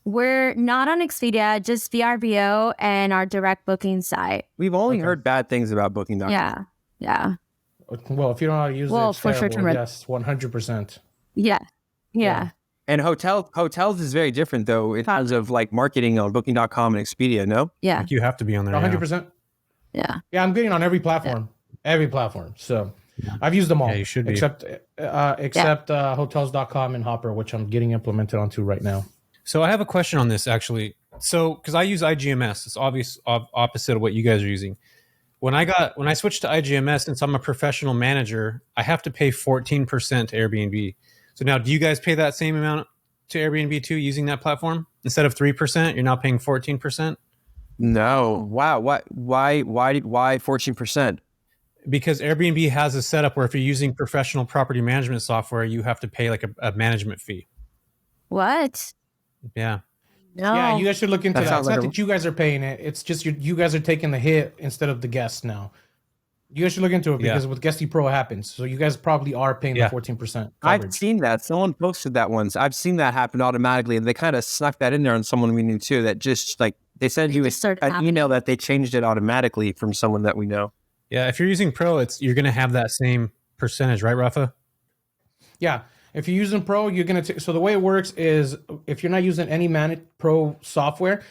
We're not on Expedia, just VRBO and our direct booking site. We've only heard bad things about Booking.com. Yeah. Well, if you don't know how to use it, it's terrible. Yes, 100%. Yeah. And hotels is very different though in terms of like marketing on Booking.com and Expedia, no? Yeah. Like you have to be on there. 100%. Yeah. Yeah, I'm getting on every platform. Every platform. So I've used them all. Yeah, you should be. Except hotels.com and Hopper, which I'm getting implemented onto right now. So I have a question on this actually. So because I use IGMS, it's obvious opposite of what you guys are using. When I switched to IGMS, since I'm a professional manager, I have to pay 14% to Airbnb. So now, do you guys pay that same amount to Airbnb too, using that platform? Instead of 3%, you're now paying 14%? No. Wow. Why 14%? Because Airbnb has a setup where if you're using professional property management software, you have to pay like a management fee. What? Yeah. No. Yeah, you guys should look into that. It's like not that you guys are paying it. It's just you guys are taking the hit instead of the guests now. You guys should look into it because with Guesty Pro it happens. So you guys probably are paying the 14% coverage. I've seen that. Someone posted that once. I've seen that happen automatically. And they kind of snuck that in there on someone we knew too. That just like they send you an email that they changed it automatically from someone that we know. Yeah, if you're using Pro, you're going to have that same percentage, right, Rafa? Yeah. If you're using Pro, you're going to so the way it works is if you're not using any Pro software,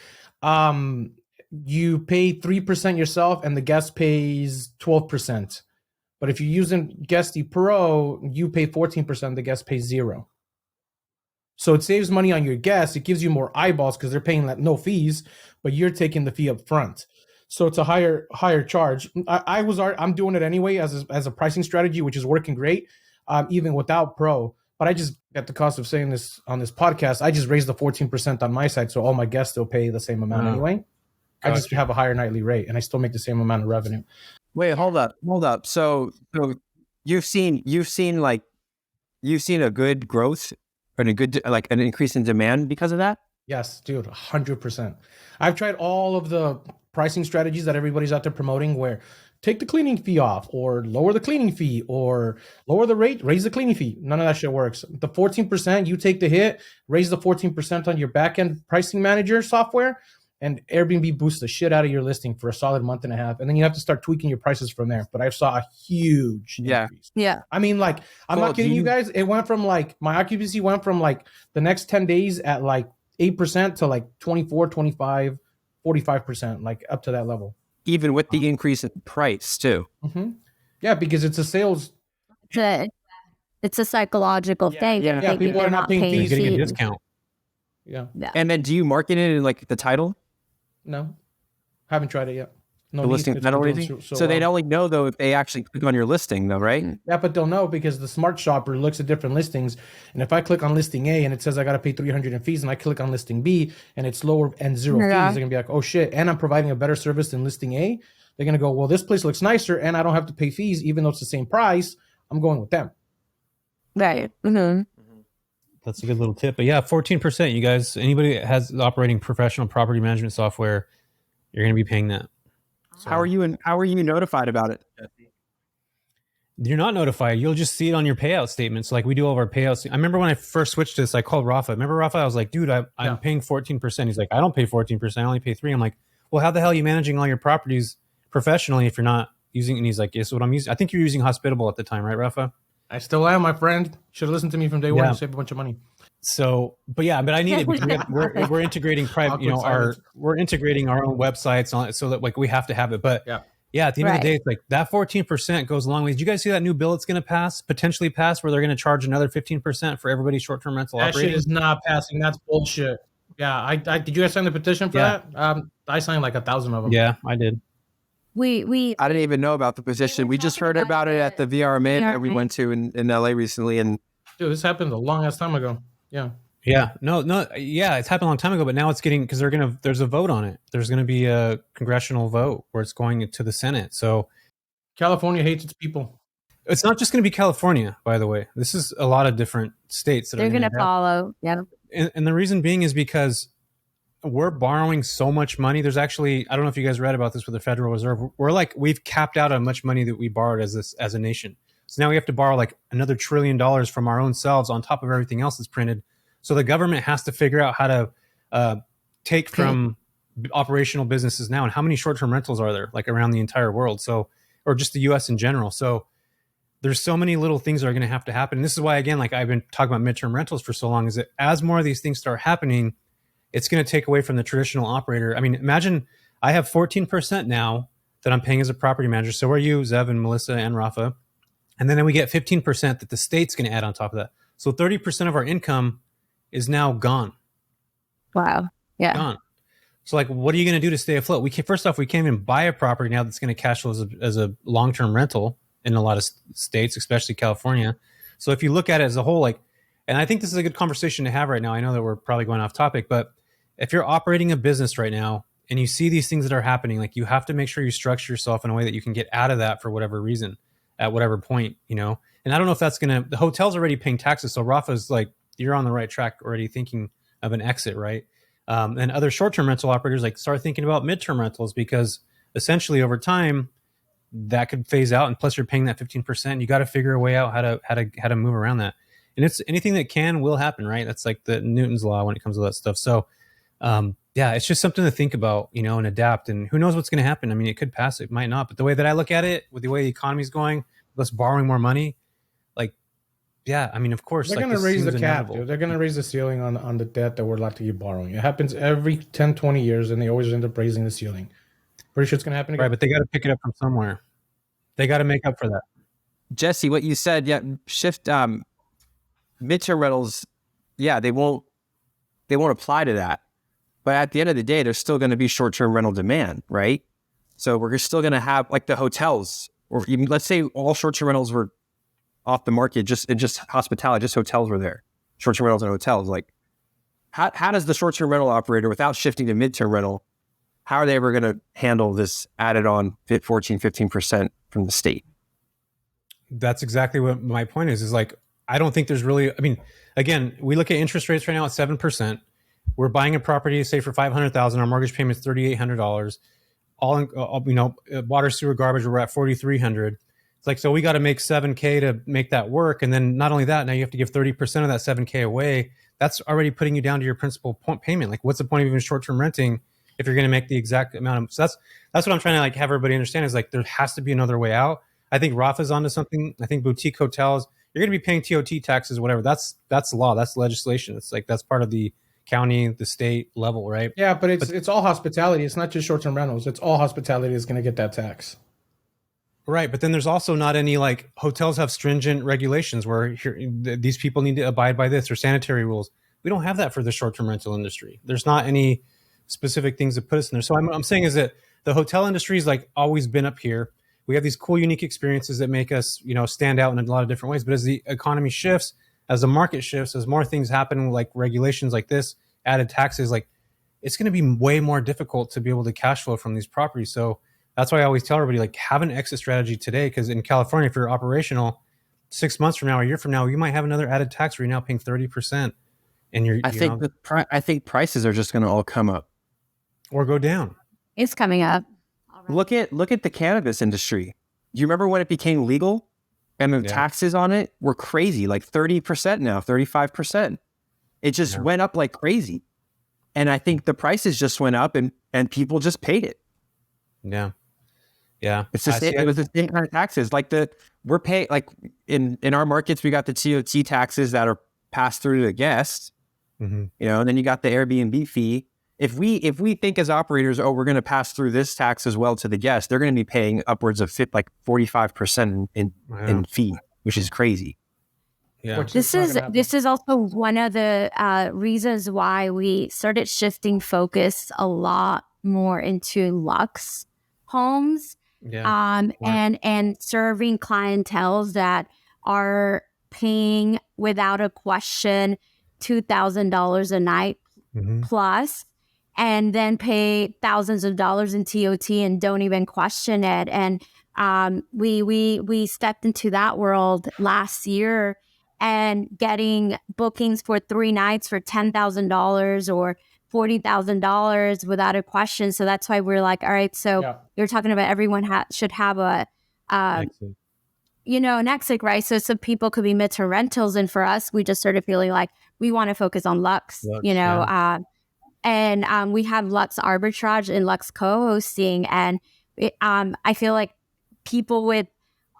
you pay 3% yourself and the guest pays 12%. But if you're using Guesty Pro, you pay 14%, the guest pays 0%. So it saves money on your guests. It gives you more eyeballs because they're paying no fees, but you're taking the fee up front. So it's a higher charge. I'm doing it anyway as a pricing strategy, which is working great, even without Pro. But I just, at the cost of saying this on this podcast, I just raised the 14% on my side, so all my guests still pay the same amount anyway. I just have a higher nightly rate, and I still make the same amount of revenue. Wait, hold up. So you've seen a good growth and a good like an increase in demand because of that? Yes, dude, 100%. I've tried all of the pricing strategies that everybody's out there promoting, where take the cleaning fee off, or lower the cleaning fee, or lower the rate, raise the cleaning fee. None of that shit works. The 14%, you take the hit, raise the 14% on your back end pricing manager software, and Airbnb boosts the shit out of your listing for a solid month and a half, and then you have to start tweaking your prices from there. But I saw a huge increase. Yeah. I mean, like, I'm not kidding you guys. It went from like, my occupancy went from like the next 10 days at like 8% to like 24, 25, 45%, like up to that level. Even with the increase in price too. Mm-hmm. Yeah, because it's a sales. It's a psychological thing. Yeah, people are not paying fees. Getting a discount. Yeah. And then do you market it in like the title? No, haven't tried it yet. No The listing title or anything? So they'd only know though if they actually click on your listing though, right? Yeah, but they'll know because the smart shopper looks at different listings. And if I click on listing A and it says I got to pay 300 in fees, and I click on listing B and it's lower and zero fees, they're going to be like, oh shit. And I'm providing a better service than listing A. They're going to go, well, this place looks nicer and I don't have to pay fees, even though it's the same price. I'm going with them. Right. Mm-hmm. That's a good little tip. But yeah, 14%, you guys, anybody that has operating professional property management software, you're going to be paying that. So, how are you notified about it? You're not notified. You'll just see it on your payout statements. Like we do all of our payouts. I remember when I first switched to this, I called Rafa. Remember Rafa? I was like, dude, I'm paying 14%. He's like, I don't pay 14%. I only pay 3%. I'm like, well, how the hell are you managing all your properties professionally if you're not using? And he's like, yes, what I'm using. I think you're using Hospitable at the time, right, Rafa? I still am, my friend. Should have listened to me from day one and saved a bunch of money. So, but yeah, but I need it. We're integrating private, we're integrating our own websites on it so that like we have to have it. But yeah, at the end of the day, it's like that 14% goes a long way. Did you guys see that new bill it's going to potentially pass, where they're going to charge another 15% for everybody's short-term rental operating? That shit is not passing. That's bullshit. Yeah, I did you guys sign the petition for that? I signed like 1,000 of them. Yeah, I did. We I didn't even know about the petition. We just heard about it at the VRMA that we went to in LA recently. And dude, this happened a long ass time ago. Yeah. Yeah. No. Yeah, it's happened a long time ago, but now it's getting, because there's a vote on it. There's going to be a congressional vote where it's going to the Senate. So California hates its people. It's not just going to be California, by the way. This is a lot of different states that they're going to follow. Yeah. And the reason being is because we're borrowing so much money. There's actually, I don't know if you guys read about this with the Federal Reserve. We've capped out how much money that we borrowed as a nation. So now we have to borrow like another $1 trillion from our own selves on top of everything else that's printed. So the government has to figure out how to take from operational businesses now. And how many short-term rentals are there like around the entire world? So, or just the US in general. So there's so many little things that are going to have to happen. And this is why, again, like I've been talking about midterm rentals for so long, is that as more of these things start happening, it's going to take away from the traditional operator. I mean, imagine I have 14% now that I'm paying as a property manager. So are you, Zev and Melissa and Rafa. And then we get 15% that the state's going to add on top of that. So 30% of our income is now gone. Wow. Yeah. Gone. So like, what are you going to do to stay afloat? First off, we can't even buy a property now that's going to cash flow as a long-term rental in a lot of states, especially California. So if you look at it as a whole, like, and I think this is a good conversation to have right now. I know that we're probably going off topic, but if you're operating a business right now and you see these things that are happening, like you have to make sure you structure yourself in a way that you can get out of that for whatever reason at whatever point, and I don't know if that's the hotel's already paying taxes. So Rafa's like, you're on the right track already thinking of an exit, right? And other short-term rental operators like start thinking about midterm rentals, because essentially over time that could phase out. And plus you're paying that 15%. You got to figure a way out how to move around that. And it's anything that will happen, right? That's like the Newton's law when it comes to that stuff. So it's just something to think about, and adapt. And who knows what's going to happen? I mean, it could pass, it might not. But the way that I look at it, with the way the economy is going, with us borrowing more money, I mean, of course, they're going to raise the cap, dude. They're going to raise the ceiling on the debt that we're allowed to keep borrowing. It happens every 10, 20 years, and they always end up raising the ceiling. Pretty sure it's going to happen again. Right, but they got to pick it up from somewhere. They got to make up for that. Jesse, what you said, shift midterm rentals, they won't apply to that. But at the end of the day, there's still going to be short-term rental demand, right? So we're still going to have like the hotels, or even let's say all short-term rentals were off the market, just hospitality, just hotels were there, short-term rentals and hotels. Like, how does the short-term rental operator, without shifting to midterm rental, how are they ever going to handle this added on 14, 15% from the state? That's exactly what my point is like, I don't think there's really, I mean, again, we look at interest rates right now at 7%. We're buying a property, say for $500,000, our mortgage payment is $3,800. All in, water, sewer, garbage, we're at $4,300. It's like, so we got to make $7K to make that work. And then not only that, now you have to give 30% of that $7K away. That's already putting you down to your principal payment. Like, what's the point of even short-term renting if you're going to make the exact amount of. So that's what I'm trying to like have everybody understand is like there has to be another way out. I think Rafa's onto something. I think boutique hotels, you're going to be paying TOT taxes, whatever. That's law. That's legislation. It's like that's part of the county, the state level, right? Yeah, but it's all hospitality. It's not just short-term rentals. It's all hospitality is going to get that tax. Right, but then there's also not any like hotels have stringent regulations where these people need to abide by this or sanitary rules. We don't have that for the short-term rental industry. There's not any specific things that put us in there. So I'm saying is that the hotel industry is like always been up here. We have these cool, unique experiences that make us, stand out in a lot of different ways. But as the economy shifts, as the market shifts, as more things happen, like regulations like this, added taxes, like it's going to be way more difficult to be able to cash flow from these properties. So that's why I always tell everybody, like, have an exit strategy today. Because in California, if you're operational, 6 months from now, a year from now, you might have another added tax where you're now paying 30%. And I think prices are just going to all come up or go down. It's coming up. Look at the cannabis industry. Do you remember when it became legal and the taxes on it were crazy, like 30% now, 35%. It just went up like crazy. And I think the prices just went up and people just paid it. Yeah. Yeah. It's just, it was the same kind of taxes. Like we're paying, like in our markets, we got the TOT taxes that are passed through to the guest, and then you got the Airbnb fee. If we think as operators, we're going to pass through this tax as well to the guest, they're going to be paying upwards of 45% in fee, which is crazy. Yeah. This is also one of the reasons why we started shifting focus a lot more into luxe homes, and serving clienteles that are paying without a question $2,000 a night plus, and then pay thousands of dollars in TOT and don't even question it. And we stepped into that world last year and getting bookings for 3 nights for $10,000 or $40,000 without a question. So that's why we're like, all right, so you're talking about everyone should have an exit, right? So some people could be mid to rentals. And for us, we just started feeling like we want to focus on Lux, and we have Lux arbitrage and Lux co-hosting. And I feel like people with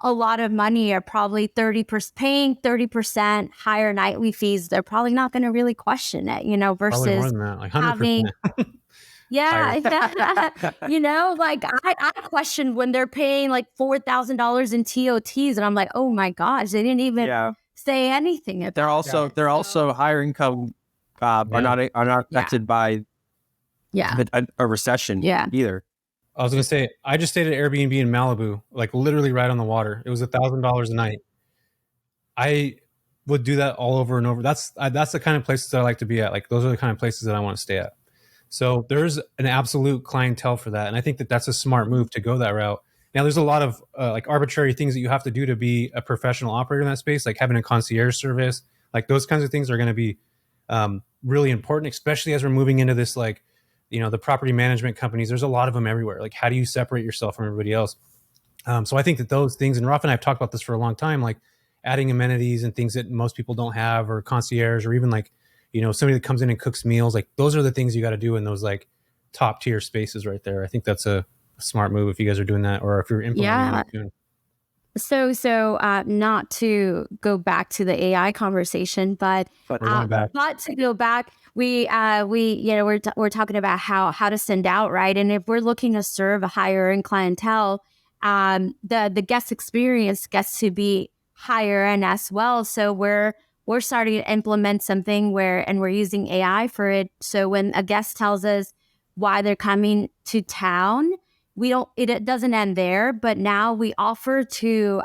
a lot of money are probably paying 30% higher nightly fees. They're probably not going to really question it, versus more than that, like 100%. having, like I questioned when they're paying like $4,000 in TOTs, and I'm like, oh my gosh, they didn't even say anything about they're also higher income are not affected by a recession either. I was going to say, I just stayed at Airbnb in Malibu, like literally right on the water. It was $1,000 a night. I would do that all over and over. That's the kind of places that I like to be at. Like those are the kind of places that I want to stay at. So there's an absolute clientele for that. And I think that that's a smart move to go that route. Now there's a lot of like arbitrary things that you have to do to be a professional operator in that space, like having a concierge service, like those kinds of things are going to be really important, especially as we're moving into this, like, the property management companies. There's a lot of them everywhere. Like, how do you separate yourself from everybody else? So I think that those things, and Rafa and I have talked about this for a long time, like adding amenities and things that most people don't have, or concierge, or even like, somebody that comes in and cooks meals. Like those are the things you got to do in those like top tier spaces right there. I think that's a smart move if you guys are doing that, or if you're implementing it. So not to go back to the AI conversation, but to go back, we're talking about how to send out, right? And if we're looking to serve a higher end clientele, the guest experience gets to be higher end as well. So we're starting to implement something and we're using AI for it. So when a guest tells us why they're coming to town, it doesn't end there, but now we offer to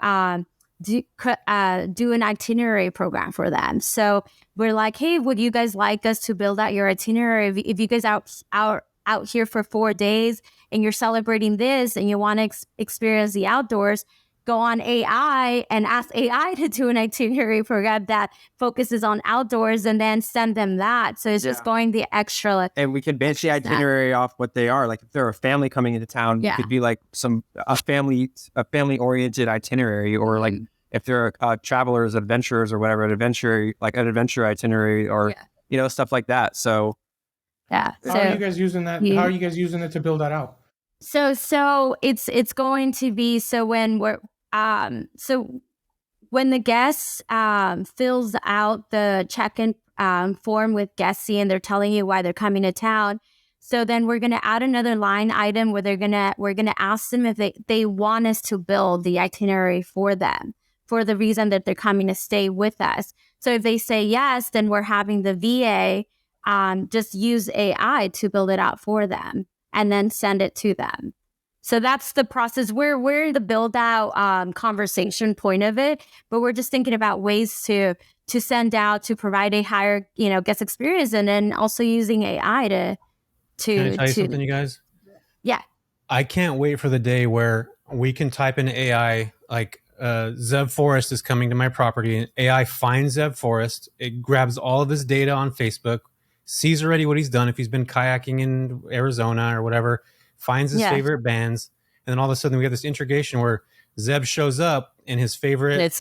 do an itinerary program for them. So we're like, hey, would you guys like us to build out your itinerary? If you guys out here for 4 days and you're celebrating this and you want to experience the outdoors, go on AI and ask AI to do an itinerary program that focuses on outdoors, and then send them that. So it's just going the extra. And we can base the itinerary off what they are. Like if they're a family coming into town, it could be like a family oriented itinerary, or like if they're travelers, adventurers, or whatever, an adventure itinerary, or stuff like that. So Yeah. How are you guys using that? How are you guys using it to build that out? So it's going to be, so when when the guest fills out the check-in form with Guesty and they're telling you why they're coming to town, so then we're going to add another line item where we're going to ask them if they want us to build the itinerary for them for the reason that they're coming to stay with us. So if they say yes, then we're having the VA just use AI to build it out for them and then send it to them. So that's the process. We're the build out conversation point of it, but we're just thinking about ways to send out to provide a higher guest experience, and then also using AI to. Can I tell you something, you guys? Yeah. I can't wait for the day where we can type in AI like Zev Forrest is coming to my property, and AI finds Zev Forrest. It grabs all of his data on Facebook, sees already what he's done if he's been kayaking in Arizona or whatever, finds his favorite bands, and then all of a sudden we get this integration where Zeb shows up and his favorite,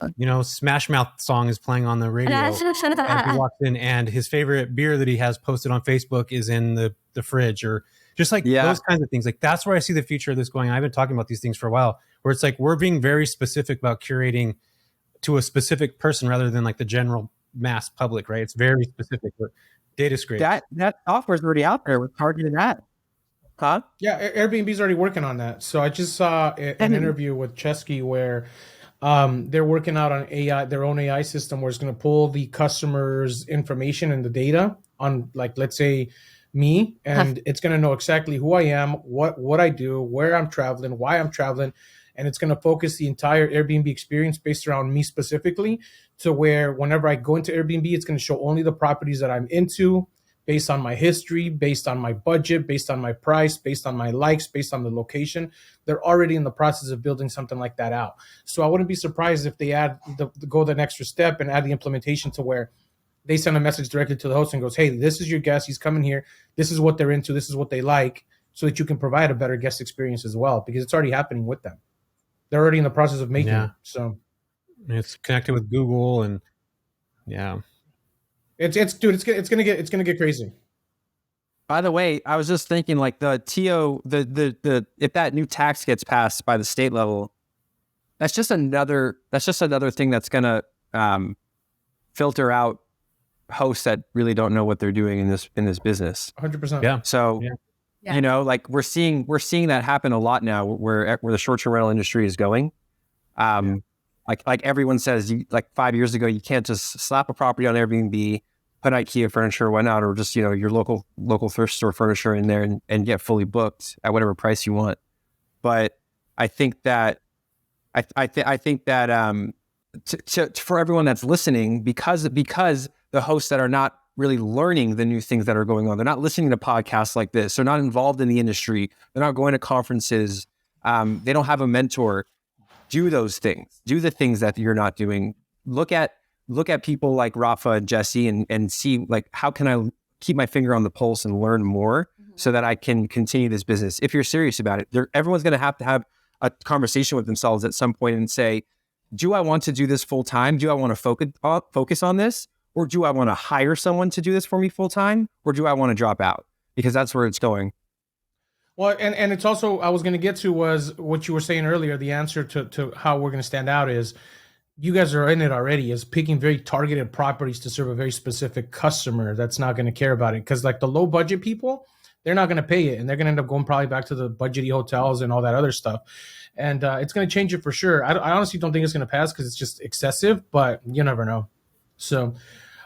Smash Mouth song is playing on the radio. And he walks in, and his favorite beer that he has posted on Facebook is in the fridge, or just like those kinds of things. Like that's where I see the future of this going. I've been talking about these things for a while, where it's like we're being very specific about curating to a specific person rather than like the general mass public, right? It's very specific. But data scrape. That software is already out there with targeted ads. Huh? Yeah, Airbnb's already working on that. So I just saw an interview with Chesky where they're working out on AI, their own AI system, where it's going to pull the customer's information and the data on, like, let's say me, and it's going to know exactly who I am, what I do, where I'm traveling, why I'm traveling, and it's going to focus the entire Airbnb experience based around me specifically, to where whenever I go into Airbnb, it's going to show only the properties that I'm into, based on my history, based on my budget, based on my price, based on my likes, based on the location. They're already in the process of building something like that out. So I wouldn't be surprised if they go the extra step and add the implementation to where they send a message directly to the host and goes, hey, this is your guest. He's coming here. This is what they're into. This is what they like, so that you can provide a better guest experience as well, because it's already happening with them. They're already in the process of making it. So it's connected with Google, and it's gonna get crazy. By the way, I was just thinking, like, the TO, the if that new tax gets passed by the state level, that's just another thing that's gonna filter out hosts that really don't know what they're doing in this business. 100%. Yeah. So like we're seeing that happen a lot now, where the short-term rental industry is going. Like everyone says, like 5 years ago, you can't just slap a property on Airbnb, put IKEA furniture or whatnot, or just your local thrift store furniture in there and get fully booked at whatever price you want. But I think that for everyone that's listening, because the hosts that are not really learning the new things that are going on, they're not listening to podcasts like this, they're not involved in the industry, they're not going to conferences, they don't have a mentor. Do those things. Do the things that you're not doing. Look at people like Rafa and Jesse and see, like, how can I keep my finger on the pulse and learn more so that I can continue this business? If you're serious about it, everyone's going to have a conversation with themselves at some point and say, do I want to do this full time? Do I want to focus on this? Or do I want to hire someone to do this for me full time? Or do I want to drop out? Because that's where it's going. Well, and it's also, I was going to get to was what you were saying earlier. The answer to how we're going to stand out is, you guys are in it already, is picking very targeted properties to serve a very specific customer that's not going to care about it. Because like the low budget people, they're not going to pay it, and they're going to end up going probably back to the budgety hotels and all that other stuff. And it's going to change it for sure. I honestly don't think it's going to pass because it's just excessive, but you never know. So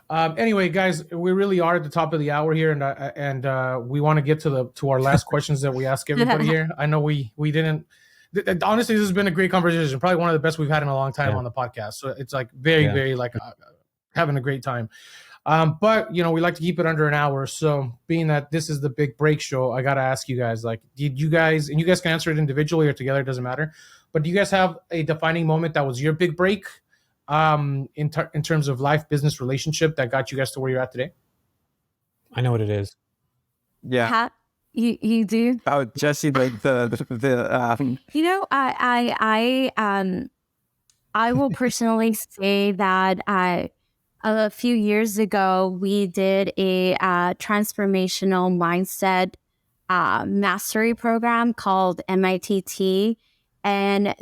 anyway, guys, we really are at the top of the hour here, and we want to get to our last questions that we ask everybody here. I know we didn't. Honestly, this has been a great conversation. Probably one of the best we've had in a long time on the podcast. So it's like very like having a great time. But we like to keep it under an hour. So being that this is the big break show, I got to ask you guys, like, did you guys, and you guys can answer it individually or together, it doesn't matter. But do you guys have a defining moment that was your big break in terms of life, business, relationship that got you guys to where you're at today? I know what it is. Yeah. You do? Oh, Jesse, I will personally say that a few years ago, we did a transformational mindset mastery program called MITT. And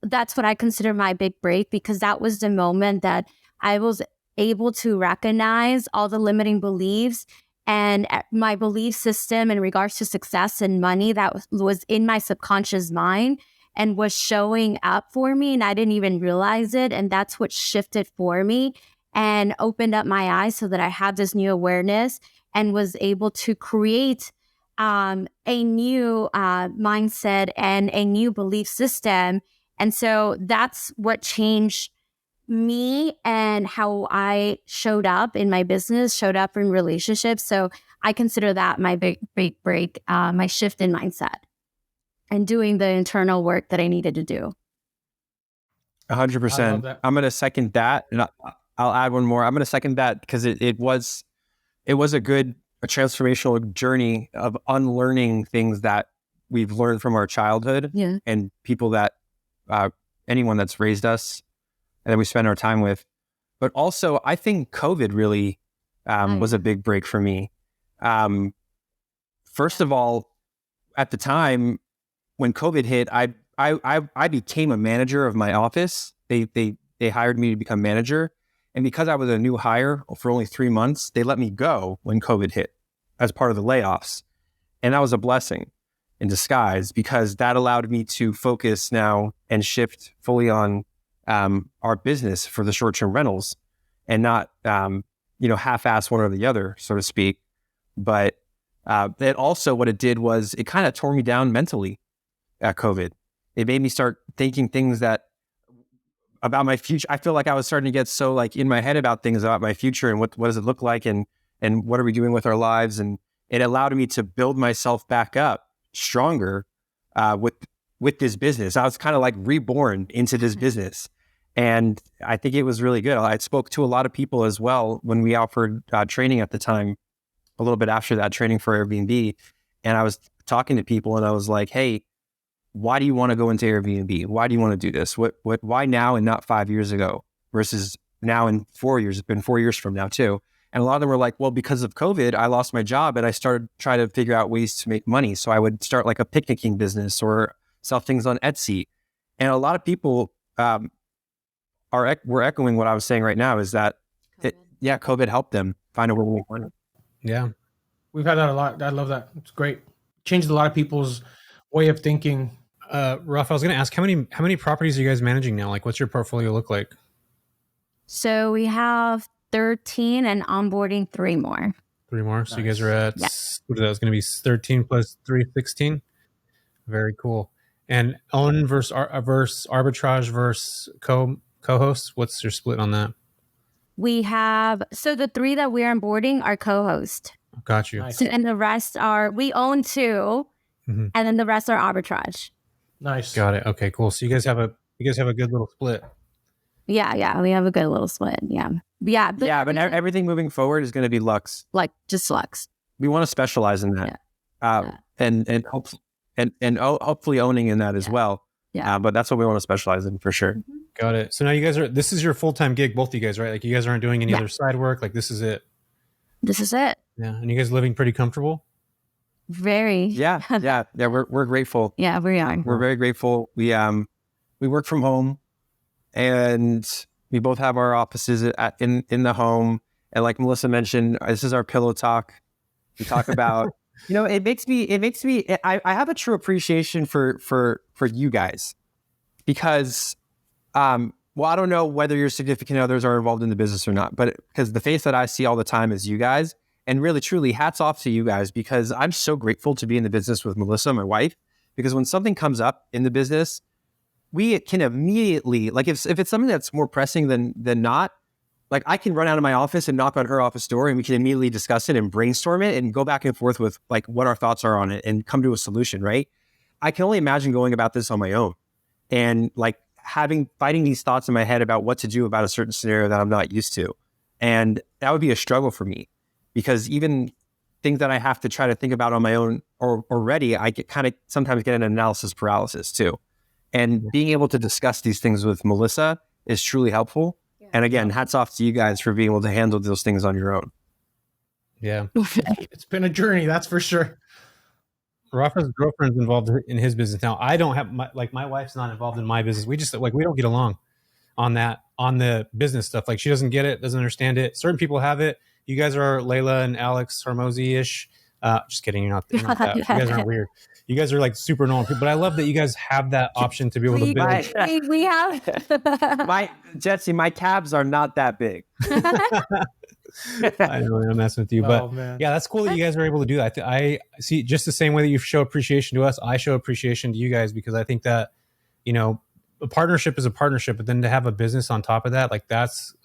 that's what I consider my big break, because that was the moment that I was able to recognize all the limiting beliefs and my belief system in regards to success and money that was in my subconscious mind and was showing up for me, and I didn't even realize it. And that's what shifted for me and opened up my eyes so that I had this new awareness and was able to create a new mindset and a new belief system. And so that's what changed me and how I showed up in my business, showed up in relationships. So I consider that my big break, my shift in mindset and doing the internal work that I needed to do. 100%. I'm going to second that. And I'll add one more. I'm going to second that because it was a transformational journey of unlearning things that we've learned from our childhood and people that, anyone that's raised us and that we spend our time with. But also, I think COVID really was a big break for me. First of all, at the time when COVID hit, I became a manager of my office. They hired me to become manager. And because I was a new hire for only 3 months, they let me go when COVID hit as part of the layoffs. And that was a blessing in disguise, because that allowed me to focus now and shift fully on our business for the short-term rentals and not, half-ass one or the other, so to speak. But it also, what it did was it kind of tore me down mentally at COVID. It made me start thinking things about my future. I feel like I was starting to get so in my head about things about my future and what does it look like and what are we doing with our lives. And it allowed me to build myself back up stronger with this business. I was kind of reborn into this business. And I think it was really good. I spoke to a lot of people as well when we offered training at the time, a little bit after that training for Airbnb. And I was talking to people and I was like, hey, why do you want to go into Airbnb? Why do you want to do this? Why now and not 5 years ago versus now and 4 years? It's been 4 years from now too. And a lot of them were like, well, because of COVID, I lost my job and I started trying to figure out ways to make money. So I would start a picnicking business or sell things on Etsy. And a lot of people were echoing what I was saying right now, is that COVID helped them find a way to make money. Yeah. We've had that a lot. I love that. It's great. Changed a lot of people's way of thinking. Rafa, I was going to ask, how many properties are you guys managing now? What's your portfolio look like? So we have 13 and onboarding 3 more. 3 more. So Nice. You guys are at, what is that? It's going to be 13 plus 3, 16. Very cool. And own versus arbitrage versus co-hosts. What's your split on that? We have, so the 3 that we're onboarding are co-host. Got you. Nice. So, and the rest we own 2, and then the rest are arbitrage. Nice. Got it. Okay, cool. So you guys have a good little split. Yeah, we have a good little split. But everything moving forward is going to be Lux. Just Lux. We want to specialize in that, and hopefully owning in that as well. Yeah. But that's what we want to specialize in for sure. Got it. So now you guys this is your full-time gig, both of you guys, right? You guys aren't doing any other side work. This is it. This is it. Yeah. And you guys living pretty comfortable? Very. Yeah. We're grateful. Yeah, we are. We're very grateful. We work from home, and we both have our offices in the home. And like Melissa mentioned, this is our pillow talk. We talk about, it makes me. I have a true appreciation for you guys, because, I don't know whether your significant others are involved in the business or not, but because the face that I see all the time is you guys. And really, truly, hats off to you guys, because I'm so grateful to be in the business with Melissa, my wife, because when something comes up in the business, we can immediately, if it's something that's more pressing than not, I can run out of my office and knock on her office door, and we can immediately discuss it and brainstorm it and go back and forth with what our thoughts are on it and come to a solution, right? I can only imagine going about this on my own and fighting these thoughts in my head about what to do about a certain scenario that I'm not used to. And that would be a struggle for me. Because even things that I have to try to think about on my own already, I sometimes get an analysis paralysis too. And being able to discuss these things with Melissa is truly helpful. And again, hats off to you guys for being able to handle those things on your own. Yeah. It's been a journey, that's for sure. Rafa's girlfriend's involved in his business now. I don't have my wife's not involved in my business. We just we don't get along on the business stuff. Like she doesn't get it, doesn't understand it. Certain people have it. You guys are Layla and Alex Hormozy-ish. Just kidding. You're not that. You guys aren't weird. You guys are like super normal people. But I love that you guys have that option to be able to build. We have Jesse, my cabs are not that big. I know I'm messing with you, but yeah, that's cool that you guys are able to do that. I see just the same way that you show appreciation to us. I show appreciation to you guys because I think that, a partnership is a partnership, but then to have a business on top of that, that's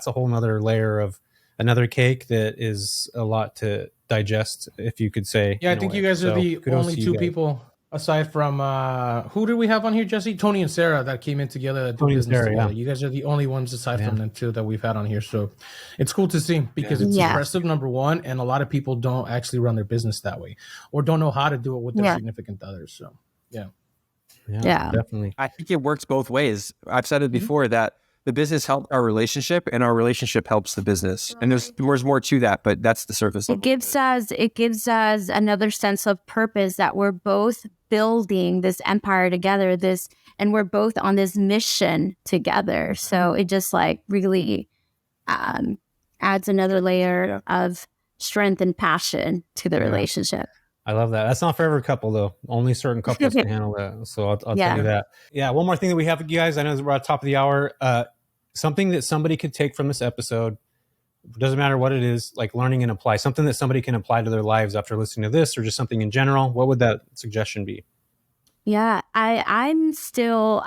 a whole nother layer of another cake that is a lot to digest, if you could say. Yeah, I think you guys are the only two people aside from who did we have on here, Jesse? Tony and Sarah that came in together that do business together. Yeah. You guys are the only ones aside from them two that we've had on here. So it's cool to see because it's impressive, number one, and a lot of people don't actually run their business that way or don't know how to do it with their significant others. So yeah, definitely. I think it works both ways. I've said it before that the business helps our relationship and our relationship helps the business. And there's more to that, but that's the surface level. It gives us another sense of purpose that we're both building this empire together, and we're both on this mission together. So it just really adds another layer of strength and passion to the relationship. I love that. That's not for every couple though. Only certain couples can handle that. So I'll tell you that. Yeah. One more thing that we have for you guys. I know we're at the top of the hour. Something that somebody could take from this episode, doesn't matter what it is, like learning and apply, something that somebody can apply to their lives after listening to this or just something in general. What would that suggestion be? Yeah, I'm still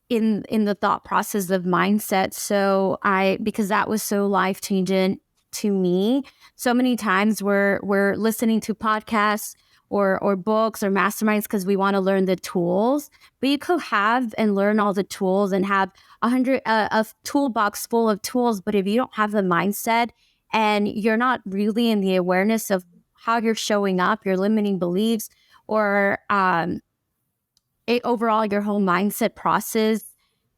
in the thought process of mindset. So because that was so life-changing to me. So many times we're listening to podcasts or books or masterminds because we want to learn the tools, but you could have and learn all the tools and have a toolbox full of tools. But if you don't have the mindset and you're not really in the awareness of how you're showing up, your limiting beliefs, or overall your whole mindset process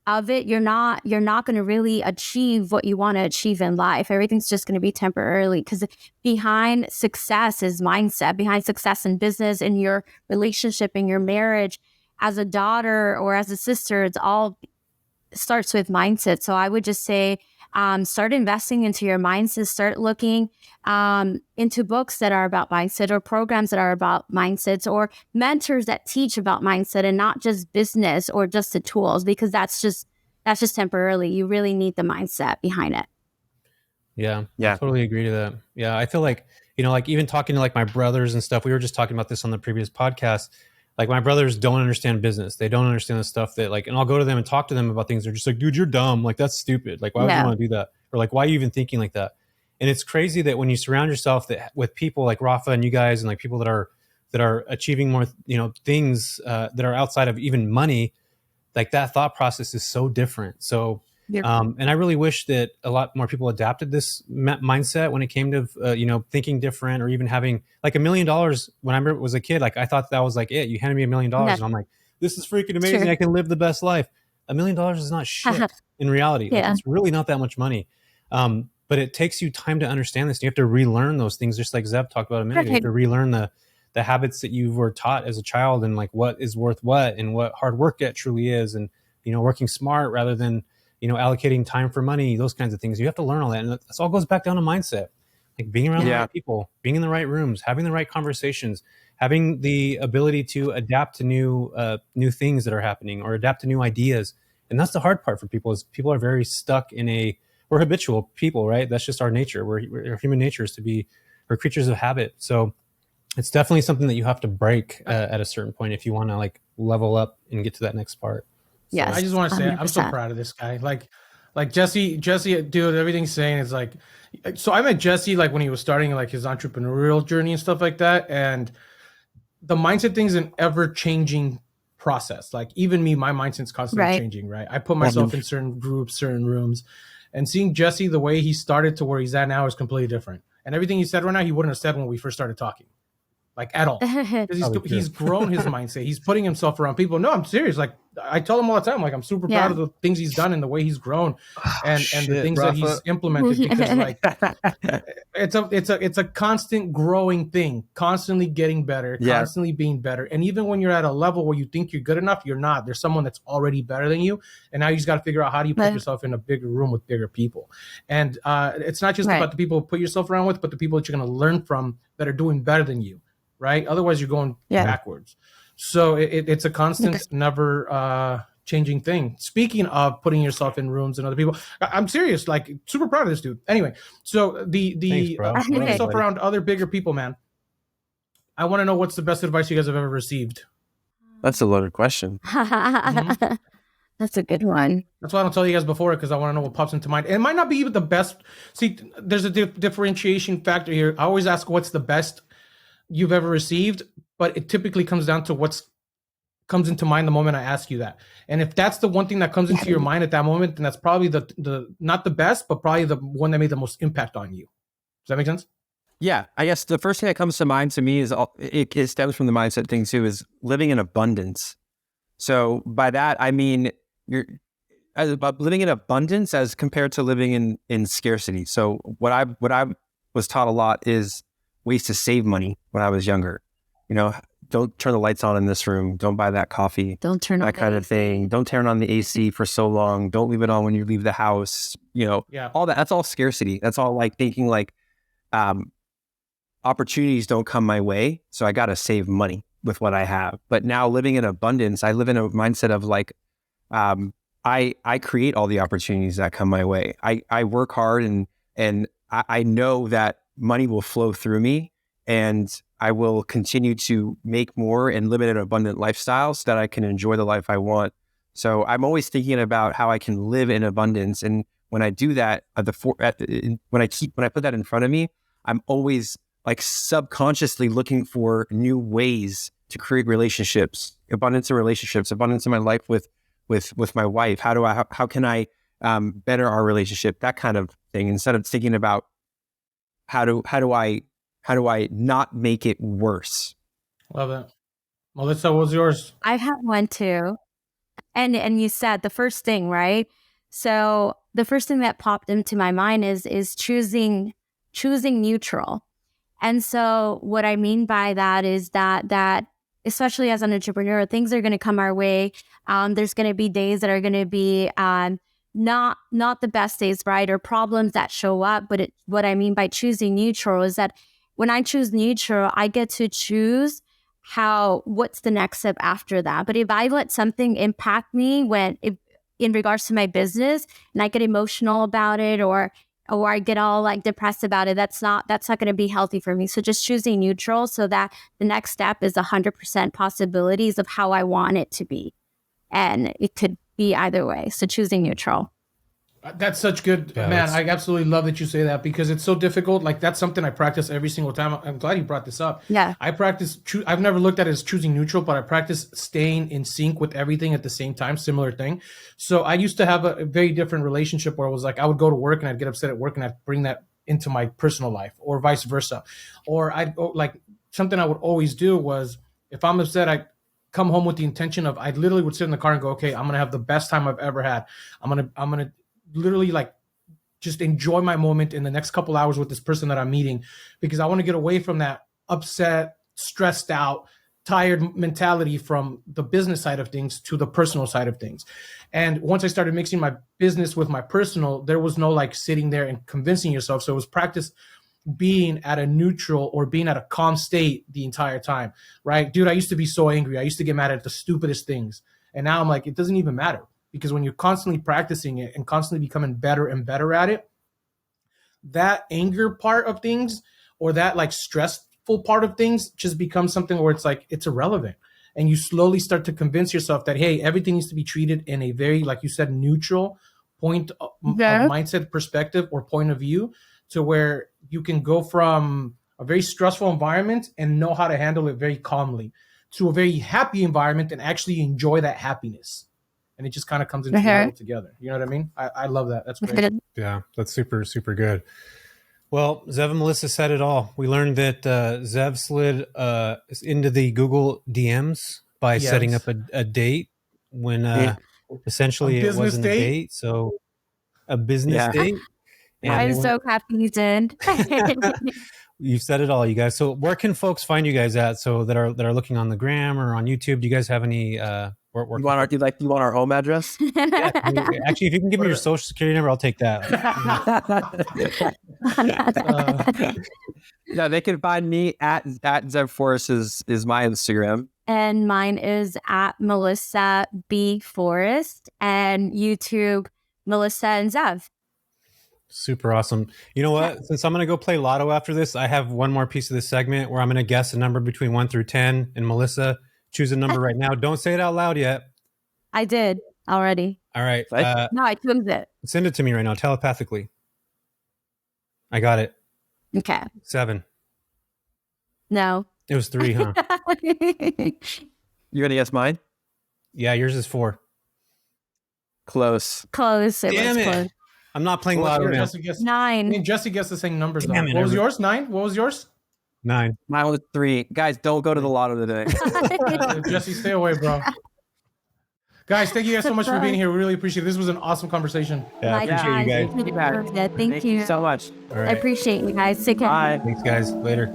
of it, you're not going to really achieve what you want to achieve in life. Everything's just going to be temporarily, because behind success is mindset. Behind success in business, in your relationship, in your marriage, as a daughter or as a sister, it's all starts with mindset. So I would just say, start investing into your mindset. Start looking into books that are about mindset, or programs that are about mindsets, or mentors that teach about mindset, and not just business or just the tools, because that's just temporarily. You really need the mindset behind it. Yeah. I totally agree to that. Yeah, I feel like, even talking to my brothers and stuff, we were just talking about this on the previous podcast. Like, my brothers don't understand business. They don't understand the stuff that and I'll go to them and talk to them about things. They're just like, dude, you're dumb. Like, that's stupid. Like, why would you want to do that? Or why are you even thinking like that? And it's crazy that when you surround yourself with people like Rafa and you guys, and people that are achieving more, things that are outside of even money, that thought process is so different. So, and I really wish that a lot more people adapted this mindset when it came to, thinking different, or even having $1 million. When I was a kid, I thought that was it. You handed me $1 million and I'm like, this is freaking amazing. Sure. I can live the best life. $1 million is not shit in reality. It's really not that much money. But it takes you time to understand this. You have to relearn those things, just like Zev talked about a minute ago. You have to relearn the habits that you were taught as a child, and what is worth what, and what hard work it truly is, and working smart rather than allocating time for money, those kinds of things. You have to learn all that. And this all goes back down to mindset, being around the right people, being in the right rooms, having the right conversations, having the ability to adapt to new things that are happening, or adapt to new ideas. And that's the hard part for people, is people are very stuck we're habitual people, right? That's just our nature. We're human nature is we're creatures of habit. So it's definitely something that you have to break at a certain point if you want to level up and get to that next part. Yes, I just want to say 100%. I'm so proud of this guy. Like Jesse, dude, everything he's saying is so I met Jesse when he was starting his entrepreneurial journey and stuff like that. And the mindset thing is an ever changing process. Even me, my mindset's constantly changing, right? I put myself in certain groups, certain rooms, and seeing Jesse, the way he started to where he's at now, is completely different. And everything he said right now, he wouldn't have said when we first started talking, at all. Because he's grown his mindset. He's putting himself around people. No, I'm serious. I tell him all the time, like, I'm super proud of the things he's done and the way he's grown and the things that he's implemented, because like it's a constant growing thing, constantly getting better, constantly being better. And even when you're at a level where you think you're good enough, you're not. There's someone that's already better than you. And now you just got to figure out, how do you put yourself in a bigger room with bigger people? And it's not just about the people you put yourself around with, but the people that you're going to learn from that are doing better than you, right? Otherwise, you're going backwards. So it's a constant, never changing thing. Speaking of putting yourself in rooms and other people, I'm serious, like, super proud of this dude. Anyway, so Thanks, bro. putting yourself around other bigger people, man. I want to know, what's the best advice you guys have ever received? That's a loaded question. That's a good one. That's why I don't tell you guys before, because I want to know what pops into mind. And it might not be even the best. See, there's a differentiation factor here. I always ask, what's the best you've ever received? But it typically comes down to what's comes into mind the moment I ask you that. And if that's the one thing that comes into your mind at that moment, then that's probably the not the best, but probably the one that made the most impact on you. Does that make sense? Yeah, I guess the first thing that comes to mind to me is it stems from the mindset thing too, is living in abundance. So by that, I mean, living in abundance as compared to living in scarcity. So what I was taught a lot is ways to save money when I was younger. You know, don't turn the lights on in this room. Don't buy that coffee. Don't turn on that kind of thing. Don't turn on the AC for so long. Don't leave it on when you leave the house. You know, all that. That's all scarcity. That's all like thinking like opportunities don't come my way, so I got to save money with what I have. But now living in abundance, I live in a mindset of like, I create all the opportunities that come my way. I work hard and I know that money will flow through me, and I will continue to make more and live in an abundant lifestyle so that I can enjoy the life I want. So I'm always thinking about how I can live in abundance. And when I do that, when I put that in front of me, I'm always like subconsciously looking for new ways to create relationships, abundance in my life with my wife. How can I better our relationship? That kind of thing. Instead of thinking about how do I not make it worse? Love that. Melissa, what was yours? I've had one too. And you said the first thing, right? So the first thing that popped into my mind is choosing neutral. And so what I mean by that is that especially as an entrepreneur, things are going to come our way. There's going to be days that are going to be not the best days, right? Or problems that show up. But what I mean by choosing neutral is that when I choose neutral, I get to choose what's the next step after that. But if I let something impact me in regards to my business, and I get emotional about it, or I get all like depressed about it, that's not going to be healthy for me. So just choosing neutral, so that the next step is 100% possibilities of how I want it to be. And it could be either way. So choosing neutral. That's such good, man. I absolutely love that you say that, because it's so difficult. Like, that's something I practice every single time. I'm glad you brought this up. Yeah. I practice, I've never looked at it as choosing neutral, but I practice staying in sync with everything at the same time. Similar thing. So I used to have a very different relationship where it was like, I would go to work and I'd get upset at work and I'd bring that into my personal life, or vice versa. Or something I would always do was, if I'm upset, I come home with the intention of, I literally would sit in the car and go, okay, I'm going to have the best time I've ever had. I'm going to literally like just enjoy my moment in the next couple hours with this person that I'm meeting, because I want to get away from that upset, stressed out, tired mentality from the business side of things to the personal side of things. And once I started mixing my business with my personal, there was no like sitting there and convincing yourself. So it was practice being at a neutral or being at a calm state the entire time, right? Dude, I used to be so angry. I used to get mad at the stupidest things. And now I'm like, it doesn't even matter. Because when you're constantly practicing it and constantly becoming better and better at it, that anger part of things, or that like stressful part of things, just becomes something where it's like, it's irrelevant. And you slowly start to convince yourself that, hey, everything needs to be treated in a very, like you said, neutral point of mindset perspective or point of view, to where you can go from a very stressful environment and know how to handle it very calmly to a very happy environment and actually enjoy that happiness. And it just kind of comes into the middle together. You know what I mean? I love that. That's great. Yeah, that's super, super good. Well, Zev and Melissa said it all. We learned that Zev slid into the Google DMs by setting up a date when essentially A it business wasn't a date? date. So a business Yeah. date. I'm And so confused. you've said it all, you guys. So where can folks find you guys at? So that are looking on the gram or on YouTube. Do you guys have any where You want our home address? yeah, actually, if you can give me your social security number, I'll take that. Yeah, they can find me at Zev Forrest is my Instagram. And mine is at Melissa B. Forrest, and YouTube, Melissa and Zev. Super awesome. You know what? Since I'm going to go play Lotto after this, I have one more piece of this segment where I'm going to guess a number between 1 through 10. And Melissa, choose a number right now. Don't say it out loud yet. I did already. All right. No, I chose it. Send it to me right now, telepathically. I got it. Okay. 7. No. It was 3, huh? You're gonna guess mine? Yeah, yours is 4. Close. Close. It Damn was it. close. I'm not playing What was Lotto yours? now. Jesse guessed, 9. Jesse guessed the same numbers. Though. Damn it, What was every- yours? 9? What was yours? 9. Mine was 3. Guys, don't go to the lotto today. Jesse, stay away, bro. Guys, thank you guys so much for being here. We really appreciate it. This was an awesome conversation. Yeah, I appreciate you guys. You deserved it. Thank you. so much. All I right. appreciate you guys. Take care. Bye. Thanks, guys. Later.